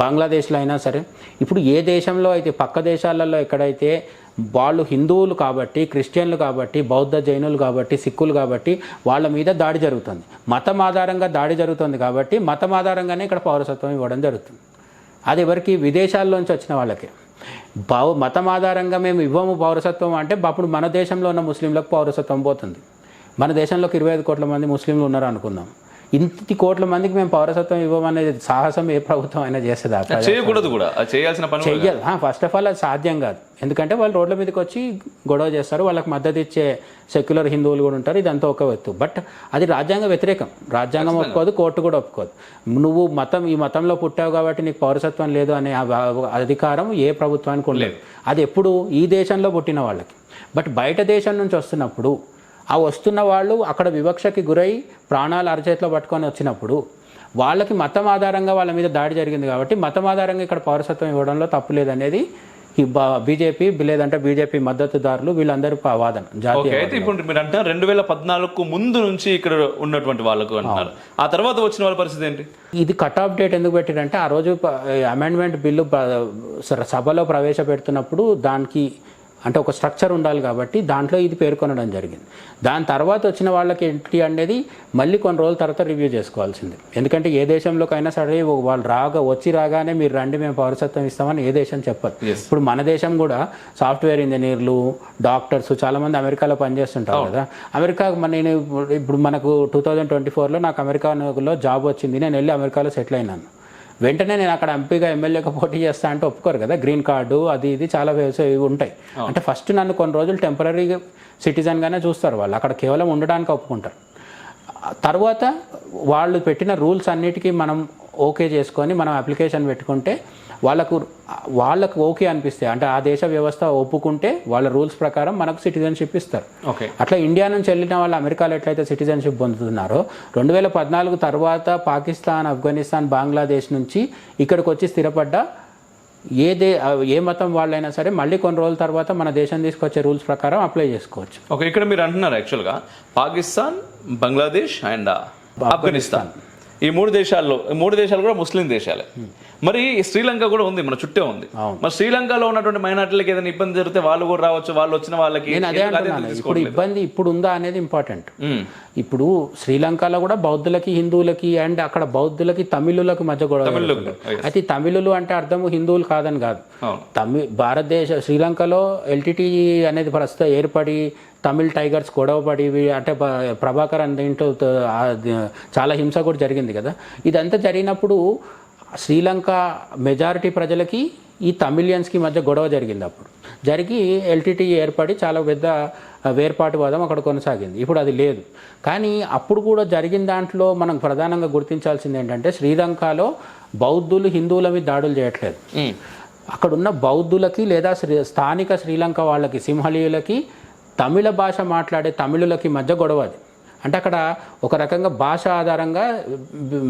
బంగ్లాదేశ్లో అయినా సరే, ఇప్పుడు ఏ దేశంలో అయితే పక్క దేశాలలో ఎక్కడైతే వాళ్ళు హిందువులు కాబట్టి, క్రిస్టియన్లు కాబట్టి, బౌద్ధ జైనులు కాబట్టి, సిక్కులు కాబట్టి వాళ్ళ మీద దాడి జరుగుతుంది. మతం ఆధారంగా దాడి జరుగుతుంది కాబట్టి మతం ఆధారంగానే ఇక్కడ పౌరసత్వం ఇవ్వడం జరుగుతుంది. అది ఎవరికి? విదేశాల్లోంచి వచ్చిన వాళ్ళకి. మతం ఆధారంగా మేము ఇవ్వము పౌరసత్వం అంటే అప్పుడు మన దేశంలో ఉన్న ముస్లింలకు పౌరసత్వం పోతుంది. మన దేశంలోకి 25 కోట్ల మంది ముస్లింలు ఉన్నారు అనుకుందాం. ఇంటి కోట్ల మందికి మేము పౌరసత్వం ఇవ్వమనేది సాహసం ఏ ప్రభుత్వం అయినా చేస్తుందా? చేయకూడదు కూడా, చేయాల్సిన పని చెయ్యాలి. ఫస్ట్ ఆఫ్ ఆల్ అది సాధ్యం కాదు. ఎందుకంటే వాళ్ళు రోడ్ల మీదకి వచ్చి గొడవ చేస్తారు, వాళ్ళకి మద్దతు ఇచ్చే సెక్యులర్ హిందువులు కూడా ఉంటారు. ఇదంతా ఒక ఎత్తు. బట్ అది రాజ్యాంగ వ్యతిరేకం. రాజ్యాంగం ఒప్పుకోదు, కోర్టు కూడా ఒప్పుకోదు. నువ్వు ఈ మతంలో పుట్టావు కాబట్టి నీకు పౌరసత్వం లేదు అనే అధికారం ఏ ప్రభుత్వానికి ఉండలేదు. అది ఎప్పుడు ఈ దేశంలో పుట్టిన వాళ్ళకి. బట్ బయట దేశం నుంచి వస్తున్నప్పుడు ఆ వస్తున్న వాళ్ళు అక్కడ వివక్షకి గురై ప్రాణాలు అరచేతిలో పట్టుకొని వచ్చినప్పుడు వాళ్ళకి మతం ఆధారంగా వాళ్ళ మీద దాడి జరిగింది కాబట్టి మతం ఆధారంగా ఇక్కడ పౌరసత్వం ఇవ్వడంలో తప్పు లేదనేది బీజేపీ లేదంటే బీజేపీ మద్దతుదారులు వీళ్ళందరూ వాదన. అయితే ఇప్పుడు మీరు అంటారు 2014 ముందు నుంచి ఇక్కడ ఉన్నటువంటి వాళ్ళకు అంటున్నారు, ఆ తర్వాత వచ్చిన వాళ్ళ పరిస్థితి ఏంటి? ఇది కట్ ఆఫ్ డేట్ ఎందుకు పెట్టారంటే ఆ రోజు అమెండ్మెంట్ బిల్లు సభలో ప్రవేశపెడుతున్నప్పుడు దానికి అంటే ఒక స్ట్రక్చర్ ఉండాలి కాబట్టి దాంట్లో ఇది పేర్కొనడం జరిగింది. దాని తర్వాత వచ్చిన వాళ్ళకి ఏంటి అనేది మళ్ళీ కొన్ని రోజుల తర్వాత రివ్యూ చేసుకోవాల్సింది. ఎందుకంటే ఏ దేశంలోకైనా సరే వాళ్ళు వచ్చి రాగానే మీరు రండి మేము పౌరసత్వం ఇస్తామని ఏ దేశం చెప్పదు. ఇప్పుడు మన దేశం కూడా సాఫ్ట్వేర్ ఇంజనీర్లు, డాక్టర్స్ చాలామంది అమెరికాలో పనిచేస్తుంటారు కదా. నేను ఇప్పుడు మనకు 2024లో నాకు అమెరికాలో జాబ్ వచ్చింది, నేను వెళ్ళి అమెరికాలో సెటిల్ అయినాను. వెంటనే నేను అక్కడ ఎంపీగా ఎమ్మెల్యేగా పోటీ చేస్తా అంటే ఒప్పుకోరు కదా. గ్రీన్ కార్డు అది ఇది చాలా ఉంటాయి. అంటే ఫస్ట్ నన్ను కొన్ని రోజులు టెంపరీ సిటిజన్గానే చూస్తారు వాళ్ళు, అక్కడ కేవలం ఉండడానికి ఒప్పుకుంటారు. తర్వాత వాళ్ళు పెట్టిన రూల్స్ అన్నిటికీ మనం ఓకే చేసుకొని మనం అప్లికేషన్ పెట్టుకుంటే వాళ్ళకు ఓకే అనిపిస్తాయి. అంటే ఆ దేశ వ్యవస్థ ఒప్పుకుంటే వాళ్ళ రూల్స్ ప్రకారం మనకు సిటిజన్షిప్ ఇస్తారు. అట్లా ఇండియా నుంచి వెళ్ళిన వాళ్ళు అమెరికాలో ఎట్లయితే సిటిజన్షిప్ పొందుతున్నారో 2014 తర్వాత పాకిస్తాన్, ఆఫ్ఘనిస్తాన్, బంగ్లాదేశ్ నుంచి ఇక్కడికి వచ్చి స్థిరపడ్డ ఏ మతం వాళ్ళైనా సరే మళ్ళీ కొన్ని రోజుల తర్వాత మన దేశం తీసుకొచ్చే రూల్స్ ప్రకారం అప్లై చేసుకోవచ్చు. ఇక్కడ మీరు అంటున్నారు యాక్చువల్గా పాకిస్తాన్, బంగ్లాదేశ్ అండ్ ఆఫ్ఘనిస్తాన్ ఈ మూడు దేశాలు కూడా ముస్లిం దేశాలే. మరి శ్రీలంక కూడా ఉంది, మన చుట్టే ఉంది. మరి శ్రీలంకలో ఉన్నటువంటి మైనార్టీలకు ఏదైనా ఇబ్బంది జరిగితే వాళ్ళు కూడా రావచ్చు, వాళ్ళు వచ్చిన వాళ్ళకి ఇప్పుడు ఇబ్బంది ఇప్పుడు ఉందా అనేది ఇంపార్టెంట్. ఇప్పుడు శ్రీలంకలో కూడా బౌద్ధులకి, హిందువులకి అండ్ అక్కడ బౌద్ధులకి, తమిళులకు మధ్య గొడవ. అయితే తమిళులు అంటే అర్థం హిందువులు కాదని కాదు. శ్రీలంకలో ఎల్టీటీ అనేది ప్రస్తుతం ఏర్పడి తమిళ్ టైగర్స్ గొడవపడి అంటే ప్రభాకర్ దీంట్లో చాలా హింస కూడా జరిగింది కదా. ఇదంతా జరిగినప్పుడు శ్రీలంక మెజారిటీ ప్రజలకి ఈ తమిళియన్స్కి మధ్య గొడవ జరిగింది. అప్పుడు జరిగి ఎల్టీటీ ఏర్పడి చాలా పెద్ద వేర్పాటువాదం అక్కడ కొనసాగింది. ఇప్పుడు అది లేదు. కానీ అప్పుడు కూడా జరిగిన దాంట్లో మనం ప్రధానంగా గుర్తించాల్సింది ఏంటంటే శ్రీలంకలో బౌద్ధులు హిందువుల మీద దాడులు చేయట్లేదు. అక్కడున్న బౌద్ధులకి లేదా స్థానిక శ్రీలంక వాళ్ళకి, సింహళీయులకి, తమిళ భాష మాట్లాడే తమిళులకి మధ్య గొడవ అది. అంటే అక్కడ ఒక రకంగా భాష ఆధారంగా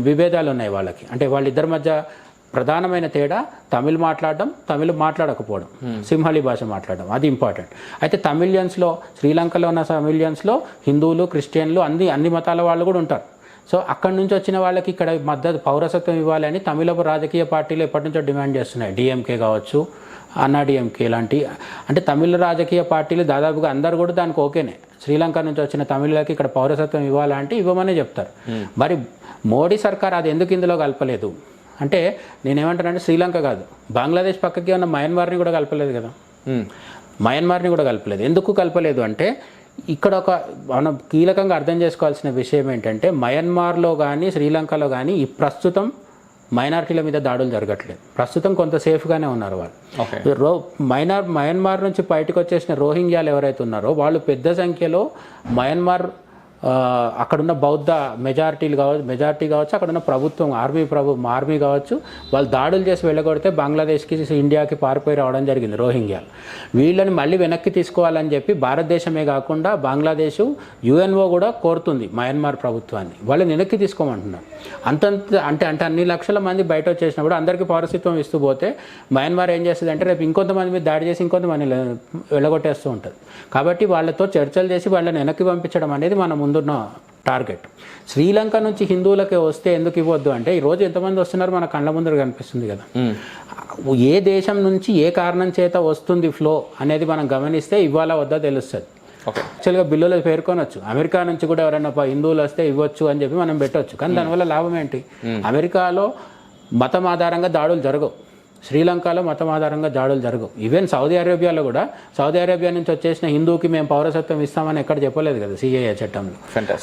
విభేదాలు ఉన్నాయి వాళ్ళకి. అంటే వాళ్ళిద్దరి మధ్య ప్రధానమైన తేడా తమిళ్ మాట్లాడడం, తమిళ్ మాట్లాడకపోవడం, సింహళి భాష మాట్లాడడం, అది ఇంపార్టెంట్. అయితే తమిళియన్స్లో, శ్రీలంకలో ఉన్న తమిళియన్స్లో హిందువులు, క్రిస్టియన్లు, అన్ని మతాల వాళ్ళు కూడా ఉంటారు. సో అక్కడి నుంచి వచ్చిన వాళ్ళకి ఇక్కడ మద్దతు, పౌరసత్వం ఇవ్వాలని తమిళ రాజకీయ పార్టీలు ఎప్పటి నుంచో డిమాండ్ చేస్తున్నాయి. డిఎంకే కావచ్చు, అన్నాడీఎంకే లాంటి, అంటే తమిళ రాజకీయ పార్టీలు దాదాపుగా అందరు కూడా దానికి ఓకేనే. శ్రీలంక నుంచి వచ్చిన తమిళకి ఇక్కడ పౌరసత్వం ఇవ్వాలంటే ఇవ్వమనే చెప్తారు. మరి మోడీ సర్కార్ అది ఎందుకు ఇందులో కలపలేదు అంటే, నేనేమంటానంటే శ్రీలంక కాదు, బంగ్లాదేశ్ పక్కకి ఉన్న మయన్మార్ని కూడా కలపలేదు కదా. మయన్మార్ని కూడా కలపలేదు. ఎందుకు కలపలేదు అంటే, ఇక్కడ మనం కీలకంగా అర్థం చేసుకోవాల్సిన విషయం ఏంటంటే, మయన్మార్లో కానీ శ్రీలంకలో కానీ ఈ ప్రస్తుతం మైనారిటీల మీద దాడులు జరగట్లేదు. ప్రస్తుతం కొంత సేఫ్గానే ఉన్నారు వాళ్ళు. మయన్మార్ నుంచి బయటకు వచ్చేసిన రోహింగ్యాలు ఎవరైతే ఉన్నారో వాళ్ళు పెద్ద సంఖ్యలో మయన్మార్ అక్కడున్న బౌద్ధ మెజారిటీ కావచ్చు, అక్కడున్న ప్రభుత్వం ఆర్మీ కావచ్చు, వాళ్ళు దాడులు చేసి వెళ్ళగొడితే బంగ్లాదేశ్కి, ఇండియాకి పారిపోయి రావడం జరిగింది రోహింగ్యాలు. వీళ్ళని మళ్ళీ వెనక్కి తీసుకోవాలని చెప్పి భారతదేశమే కాకుండా బంగ్లాదేశ్ యుఎన్ఓ కూడా కోరుతుంది మయన్మార్ ప్రభుత్వాన్ని, వాళ్ళని వెనక్కి తీసుకోమంటున్నారు. అంటే అన్ని లక్షల మంది బయట వచ్చేసినప్పుడు అందరికీ పౌరసత్వం ఇస్తూ పోతే మయన్మార్ ఏం చేస్తుంది అంటే, రేపు ఇంకొంతమంది మీద దాడి చేసి ఇంకొంతమంది వెళ్ళగొట్టేస్తూ ఉంటుంది. కాబట్టి వాళ్ళతో చర్చలు చేసి వాళ్ళని వెనక్కి పంపించడం అనేది మన ముందున్న టార్గెట్. శ్రీలంక నుంచి హిందువులకే వస్తే ఎందుకు ఇవ్వద్దు అంటే, ఈరోజు ఎంతమంది వస్తున్నారు మన కళ్ళ ముందర కనిపిస్తుంది కదా. ఏ దేశం నుంచి ఏ కారణం చేత వస్తుంది ఫ్లో అనేది మనం గమనిస్తే ఇవ్వాలా వద్దా తెలుస్తుంది. యాక్చువల్గా బిల్లులో పేర్కొనొచ్చు, అమెరికా నుంచి కూడా ఎవరైనా హిందువులు వస్తే ఇవ్వచ్చు అని చెప్పి మనం పెట్టవచ్చు. కానీ దానివల్ల లాభం ఏంటి? అమెరికాలో మతం ఆధారంగా దాడులు జరగవు, శ్రీలంకలో మతం ఆధారంగా దాడులు జరగవు. ఈవెన్ సౌదీ అరేబియాలో కూడా, సౌదీ అరేబియా నుంచి వచ్చేసిన హిందువుకి మేము పౌరసత్వం ఇస్తామని ఎక్కడ చెప్పలేదు కదా సిఏఏ చట్టంలో.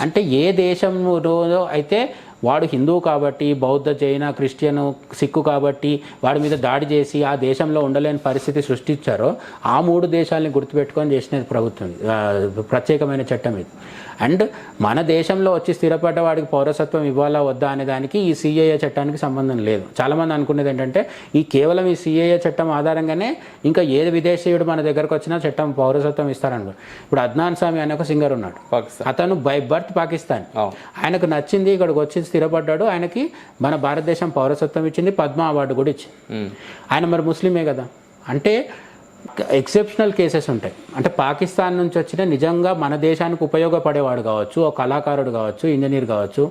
అంటే ఏ దేశంలో అయితే వాడు హిందువు కాబట్టి, బౌద్ధ, జైన, క్రిస్టియన్, సిక్కు కాబట్టి వాడి మీద దాడి చేసి ఆ దేశంలో ఉండలేని పరిస్థితి సృష్టించారో ఆ 3 దేశాలని గుర్తుపెట్టుకొని చేసినది ప్రభుత్వం, ప్రత్యేకమైన చట్టం ఇది. అండ్ మన దేశంలో వచ్చి స్థిరపడ్డ వాడికి పౌరసత్వం ఇవ్వాలా వద్దా అనే దానికి ఈ సిఏఏ చట్టానికి సంబంధం లేదు. చాలామంది అనుకునేది ఏంటంటే, కేవలం ఈ సిఏఏ చట్టం ఆధారంగానే ఇంకా ఏ విదేశీయుడు మన దగ్గరకు వచ్చినా చట్టం పౌరసత్వం ఇస్తారనుకో. ఇప్పుడు అద్నాన్ సామి అనే ఒక సింగర్ ఉన్నాడు, అతను బై బర్త్ పాకిస్తాన్, ఆయనకు నచ్చింది, ఇక్కడికి వచ్చి స్థిరపడ్డాడు, ఆయనకి మన భారతదేశం పౌరసత్వం ఇచ్చింది, పద్మ అవార్డు కూడా ఇచ్చింది. ఆయన మరి ముస్లిమే కదా. అంటే ఎక్సెప్షనల్ కేసెస్ ఉంటాయి. అంటే పాకిస్తాన్ నుంచి వచ్చిన నిజంగా మన దేశానికి ఉపయోగపడేవాడు కావచ్చు, ఒక కళాకారుడు కావచ్చు, ఇంజనీర్ కావచ్చు,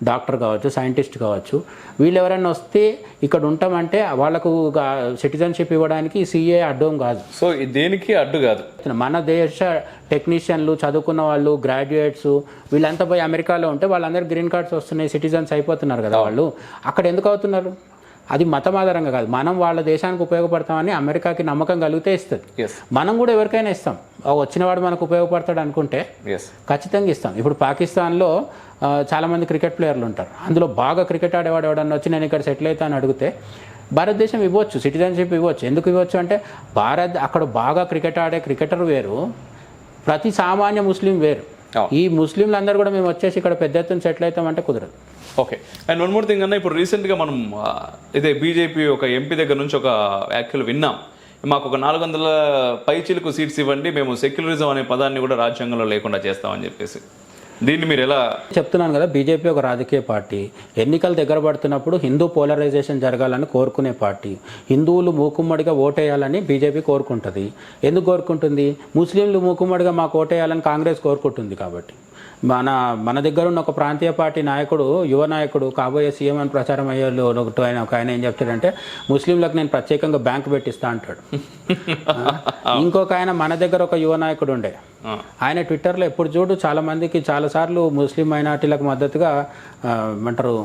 డాక్టర్ కావచ్చు, సైంటిస్ట్ కావచ్చు, వీళ్ళు ఎవరైనా వస్తే ఇక్కడ ఉంటామంటే వాళ్ళకు సిటిజన్షిప్ ఇవ్వడానికి సిఏ అడ్డం కాదు. సో దేనికి అడ్డు కాదు. మన దేశ టెక్నీషియన్లు, చదువుకున్న వాళ్ళు, గ్రాడ్యుయేట్స్, వీళ్ళంతా పోయి అమెరికాలో ఉంటే వాళ్ళందరూ గ్రీన్ కార్డ్స్ వస్తున్నాయి, సిటిజన్స్ అయిపోతున్నారు కదా వాళ్ళు. అక్కడ ఎందుకు అవుతున్నారు? అది మతం ఆధారంగా కాదు, మనం వాళ్ళ దేశానికి ఉపయోగపడతామని అమెరికాకి నమ్మకం కలిగితే ఇస్తుంది. మనం కూడా ఎవరికైనా ఇస్తాం, వచ్చినవాడు మనకు ఉపయోగపడతాడు అనుకుంటే ఖచ్చితంగా ఇస్తాం. ఇప్పుడు పాకిస్తాన్లో చాలామంది క్రికెట్ ప్లేయర్లు ఉంటారు, అందులో బాగా క్రికెట్ ఆడేవాడు ఎవడన్నా వచ్చి నేను ఇక్కడ సెటిల్ అవుతా అని అడిగితే భారతదేశం ఇవ్వచ్చు, సిటిజన్షిప్ ఇవ్వచ్చు. ఎందుకు ఇవ్వచ్చు అంటే, అక్కడ బాగా క్రికెట్ ఆడే క్రికెటర్ వేరు, ప్రతి సామాన్య ముస్లిం వేరు. ఈ ముస్లింలు అందరూ కూడా మేము వచ్చేసి ఇక్కడ పెద్ద ఎత్తున సెటిల్ అవుతామంటే కుదరదు. Okay. And one more thing అన్న, ఇప్పుడు రీసెంట్గా మనం ఇదే బీజేపీ ఒక ఎంపీ దగ్గర నుంచి ఒక యాక్చువల్ విన్నాం, మాకు ఒక 400 పైచిలకు సీట్స్ ఇవ్వండి, మేము సెక్యులరిజం అనే పదాన్ని కూడా రాజ్యాంగంలో లేకుండా చేస్తామని చెప్పేసి. దీన్ని మీరు ఎలా చెప్తున్నాను కదా, బీజేపీ ఒక రాజకీయ పార్టీ, ఎన్నికలు దగ్గర పడుతున్నప్పుడు హిందూ పోలరైజేషన్ జరగాలని కోరుకునే పార్టీ, హిందువులు మూకుమ్మడిగా ఓటేయాలని బీజేపీ కోరుకుంటుంది. ఎందుకు కోరుకుంటుంది? ముస్లింలు మూకుమ్మడిగా మాకు ఓటేయాలని కాంగ్రెస్ కోరుకుంటుంది. కాబట్టి మన దగ్గర ఉన్న ఒక ప్రాంతీయ పార్టీ నాయకుడు, యువ నాయకుడు, కాబోయే సీఎం అని ప్రచారం అయ్యేళ్ళు ఒక ఆయన ఏం చెప్తాడంటే, ముస్లింలకు నేను ప్రత్యేకంగా బ్యాంకు పెట్టిస్తా అంటాడు. ఇంకొక ఆయన మన దగ్గర ఒక యువ నాయకుడు ఉండే, ఆయన ట్విట్టర్లో ఎప్పుడు చూడు చాలా మందికి చాలాసార్లు ముస్లిం మైనార్టీలకు మద్దతుగా ఏమంటారు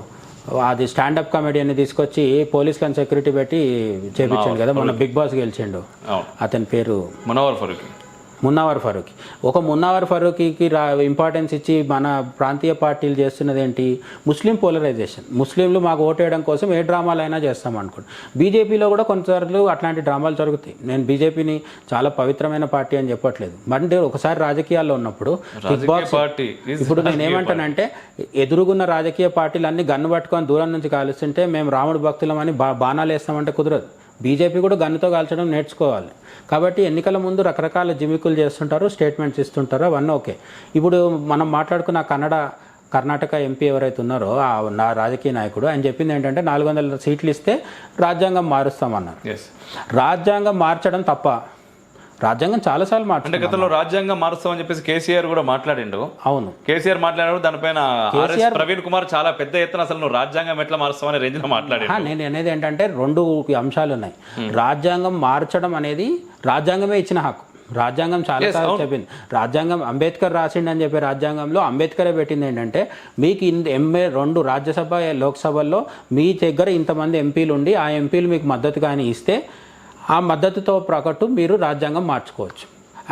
అది స్టాండప్ కామెడీని తీసుకొచ్చి పోలీసులను సెక్యూరిటీ పెట్టి చేపించాడు కదా, మన బిగ్ బాస్ గెలిచిండు. అతని పేరు మున్నావర్ ఫరూక్. ఒక మున్నావర్ ఫరూక్కి ఇంపార్టెన్స్ ఇచ్చి మన ప్రాంతీయ పార్టీలు చేస్తున్నది ఏంటి? ముస్లిం పోలరైజేషన్. ముస్లింలు మాకు ఓటేయడం కోసం ఏ డ్రామాలైనా చేస్తాం అనుకోండి. బీజేపీలో కూడా కొన్నిసార్లు అట్లాంటి డ్రామాలు జరుగుతాయి. నేను బీజేపీని చాలా పవిత్రమైన పార్టీ అని చెప్పట్లేదు, అంటే ఒకసారి రాజకీయాల్లో ఉన్నప్పుడు బిగ్ బాస్ పార్టీ. ఇప్పుడు నేను ఏమంటానంటే, ఎదురుగున్న రాజకీయ పార్టీలు అన్ని గన్ను పట్టుకొని దూరం నుంచి కాలుస్తుంటే మేము రాముడు భక్తులమని బాణాలు వేస్తామంటే కుదరదు. బీజేపీ కూడా గన్నుతో కాల్చడం నేర్చుకోవాలి. కాబట్టి ఎన్నికల ముందు రకరకాల జిమికులు చేస్తుంటారు, స్టేట్మెంట్స్ ఇస్తుంటారు, అవన్నీ ఓకే. ఇప్పుడు మనం మాట్లాడుకున్న కన్నడ కర్ణాటక ఎంపీ ఎవరైతే ఉన్నారో నా రాజకీయ నాయకుడు ఆయన చెప్పింది ఏంటంటే 400 సీట్లు ఇస్తే రాజ్యాంగం మారుస్తామన్నారు. రాజ్యాంగం మార్చడం తప్ప? రాజ్యాంగం చాలాసార్లు అంటే గతంలో రాజ్యాంగం మారుస్తామని చెప్పేసి కేసీఆర్ కూడా మాట్లాడిండు. అవును, కేసీఆర్ మాట్లాడారు, దానిపైన ప్రవీణ్ కుమార్ చాలా పెద్ద ఎత్తున అసలు నువ్వు రాజ్యాంగం ఎట్లా మారుస్తామని రేంజ్ లో మాట్లాడాడు. నేను అనేది ఏంటంటే 2 అంశాలు ఉన్నాయి. రాజ్యాంగం మార్చడం అనేది రాజ్యాంగమే ఇచ్చిన హక్కు. రాజ్యాంగం చాలా సార్లు చెప్పింది. రాజ్యాంగం అంబేద్కర్ రాసిండని చెప్పి రాజ్యాంగంలో అంబేద్కరే పెట్టింది ఏంటంటే మీకు 2 రాజ్యసభ లోక్సభల్లో మీ దగ్గర ఇంతమంది ఎంపీలు ఉండి ఆ ఎంపీలు మీకు మద్దతు కానీ ఇస్తే ఆ మద్దతుతో ప్రకటు మీరు రాజ్యాంగం మార్చుకోవచ్చు.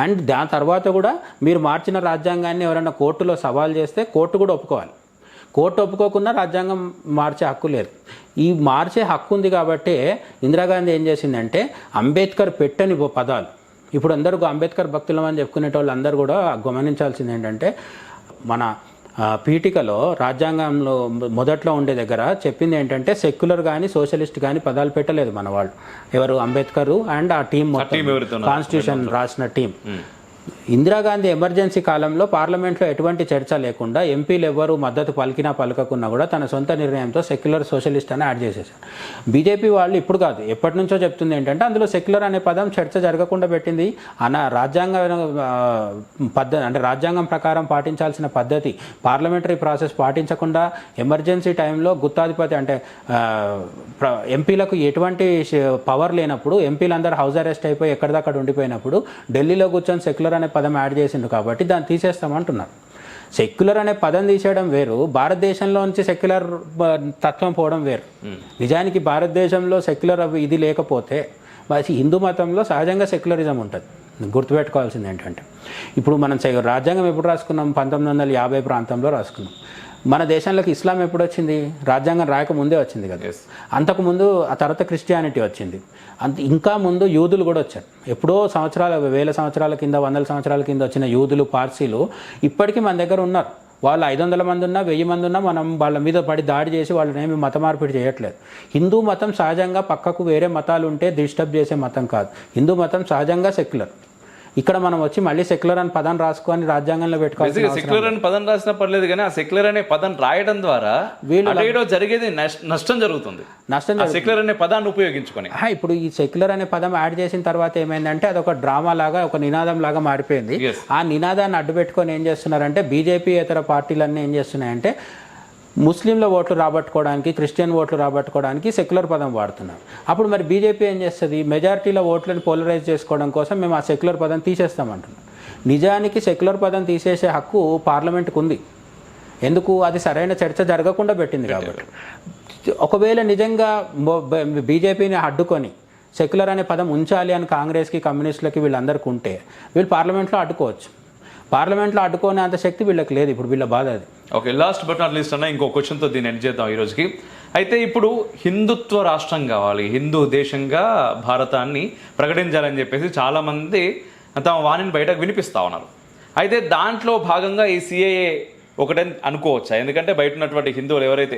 అండ్ దాని తర్వాత కూడా మీరు మార్చిన రాజ్యాంగాన్ని ఎవరైనా కోర్టులో సవాల్ చేస్తే కోర్టు కూడా ఒప్పుకోవాలి. కోర్టు ఒప్పుకోకుండా రాజ్యాంగం మార్చే హక్కు లేదు. ఈ మార్చే హక్కు ఉంది కాబట్టి ఇందిరాగాంధీ ఏం చేసిందంటే అంబేద్కర్ పెట్టని పదాలు ఇప్పుడు అందరూ అంబేద్కర్ భక్తులమని చెప్పుకునే వాళ్ళు అందరూ కూడా గమనించాల్సింది ఏంటంటే మన పీఠికలో రాజ్యాంగంలో మొదట్లో ఉండే దగ్గర చెప్పింది ఏంటంటే సెక్యులర్ కానీ సోషలిస్ట్ కానీ పదాలు పెట్టలేదు మన వాళ్ళు. ఎవరు? అంబేద్కర్ అండ్ ఆ టీం మొత్తం కాన్స్టిట్యూషన్ రాసిన టీం. ఇందిరాగాంధీ ఎమర్జెన్సీ కాలంలో పార్లమెంట్లో ఎటువంటి చర్చ లేకుండా ఎంపీలు ఎవరు మద్దతు పలికినా పలకకున్నా కూడా తన సొంత నిర్ణయంతో సెక్యులర్ సోషలిస్ట్ అని యాడ్ చేసేసారు. బీజేపీ వాళ్ళు ఇప్పుడు కాదు ఎప్పటి నుంచో చెప్తుంది ఏంటంటే అందులో సెక్యులర్ అనే పదం చర్చ జరగకుండా పెట్టింది. రాజ్యాంగ పద్ధతి అంటే రాజ్యాంగం ప్రకారం పాటించాల్సిన పద్ధతి పార్లమెంటరీ ప్రాసెస్ పాటించకుండా ఎమర్జెన్సీ టైంలో గుత్తాధిపతి అంటే ఎంపీలకు ఎటువంటి పవర్ లేనప్పుడు ఎంపీలందరూ హౌస్ అరెస్ట్ అయిపోయి ఎక్కడిదక్కడ ఉండిపోయినప్పుడు ఢిల్లీలో కూర్చొని సెక్యులర్ అనే పదం యాడ్ చేసిండు కాబట్టి దాన్ని తీసేస్తామంటున్నారు. సెక్యులర్ అనే పదం తీసేయడం వేరు, భారతదేశంలోంచి సెక్యులర్ తత్వం పోవడం వేరు. నిజానికి భారతదేశంలో సెక్యులర్ ఇది లేకపోతే హిందూ మతంలో సహజంగా సెక్యులరిజం ఉంటుంది. గుర్తుపెట్టుకోవాల్సింది ఏంటంటే ఇప్పుడు మనం రాజ్యాంగం ఎప్పుడు రాసుకున్నాం? 1950 ప్రాంతంలో రాసుకున్నాం. మన దేశంలోకి ఇస్లాం ఎప్పుడు వచ్చింది? రాజ్యాంగం రాకముందే వచ్చింది కదా. అంతకుముందు ఆ తర్వాత క్రిస్టియానిటీ వచ్చింది. ఇంకా ముందు యూదులు కూడా వచ్చారు. ఎప్పుడో వేల సంవత్సరాల కింద 100 సంవత్సరాల కింద వచ్చిన యూదులు, పార్సీలు ఇప్పటికీ మన దగ్గర ఉన్నారు. వాళ్ళు 500 మంది ఉన్నా 1000 మంది ఉన్నా మనం వాళ్ళ మీద పడి దాడి చేసి వాళ్ళని ఏమి మత మార్పిడి చేయట్లేదు. హిందూ మతం సహజంగా పక్కకు వేరే మతాలు ఉంటే డిస్టర్బ్ చేసే మతం కాదు. హిందూ మతం సహజంగా సెక్యులర్. ఇక్కడ మనం వచ్చి మళ్ళీ సెక్యులర్ అని పదం రాసుకొని రాజ్యాంగంలో పెట్టుకోవాలి. సెక్యులర్ అని పదం రాసినా పర్లేదు కానీ ఆ సెక్యులర్ అనే పదం రాయడం ద్వారా వీళ్ళు జరిగేది నష్టం జరుగుతుంది. సెక్యులర్ అనే పదాన్ని ఉపయోగించుకొని ఇప్పుడు ఈ సెక్యులర్ అనే పదం యాడ్ చేసిన తర్వాత ఏమైందంటే అది ఒక డ్రామా లాగా ఒక నినాదం లాగా మారిపోయింది. ఆ నినాదాన్ని అడ్డుపెట్టుకొని ఏం చేస్తున్నారంటే బీజేపీ ఇతర పార్టీలన్నీ ఏం చేస్తున్నాయంటే ముస్లింల ఓట్లు రాబట్టుకోవడానికి, క్రిస్టియన్ ఓట్లు రాబట్టుకోవడానికి సెక్యులర్ పదం వాడుతున్నారు. అప్పుడు మరి బీజేపీ ఏం చేస్తుంది? మెజారిటీల ఓట్లను పోలరైజ్ చేసుకోవడం కోసం మేము ఆ సెక్యులర్ పదం తీసేస్తామంటున్నాం. నిజానికి సెక్యులర్ పదం తీసేసే హక్కు పార్లమెంట్కు ఉంది. ఎందుకు? అది సరైన చర్చ జరగకుండా పెట్టింది కాబట్టి. ఒకవేళ నిజంగా బీజేపీని అడ్డుకొని సెక్యులర్ అనే పదం ఉంచాలి అని కాంగ్రెస్కి, కమ్యూనిస్టులకి వీళ్ళందరికీ ఉంటే వీళ్ళు పార్లమెంట్లో అడ్డుకోవచ్చు. పార్లమెంట్లో అడ్డుకునే అంత శక్తి వీళ్ళకి లేదు. ఇప్పుడు వీళ్ళ బాధ అది. Okay, last but not least అన్న ఇంకో క్వశ్చన్తో దీన్ని ఎండ్ చేద్దాం ఈ రోజుకి. అయితే ఇప్పుడు హిందుత్వ రాష్ట్రం కావాలి, హిందూ దేశంగా భారతాన్ని ప్రకటించాలని చెప్పేసి చాలామంది తమ వాణిని బయటకు వినిపిస్తూ ఉన్నారు. అయితే దాంట్లో భాగంగా ఈ సిఏఏ ఒకటే అనుకోవచ్చా? ఎందుకంటే బయట ఉన్నటువంటి హిందువులు ఎవరైతే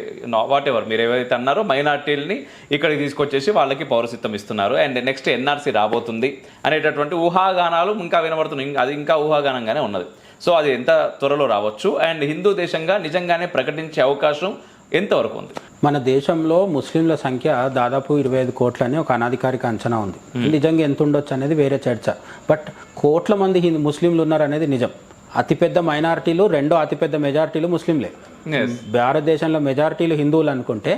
వాట్ ఎవర్ మీరు ఎవరైతే అన్నారో మైనార్టీలని ఇక్కడికి తీసుకొచ్చేసి వాళ్ళకి పౌరసత్వం ఇస్తున్నారు అండ్ నెక్స్ట్ ఎన్ఆర్సీ రాబోతుంది అనేటటువంటి ఊహాగానాలు ఇంకా వినబడుతున్నాయి. అది ఇంకా ఊహాగానంగానే ఉన్నది. సో అది ఎంత త్వరలో రావచ్చు అండ్ హిందూ దేశంగా నిజంగానే ప్రకటించే అవకాశం ఎంతవరకు ఉంది? మన దేశంలో ముస్లింల సంఖ్య దాదాపు 25 కోట్లని ఒక అనాధికారిక అంచనా ఉంది. నిజంగా ఎంత ఉండొచ్చు అనేది వేరే చర్చ. బట్ కోట్ల మంది ముస్లింలు ఉన్నారు అనేది నిజం. అతిపెద్ద మైనారిటీలు, రెండో అతిపెద్ద మెజారిటీలు ముస్లింలే. భారతదేశంలో మెజారిటీలు హిందువులు అనుకుంటే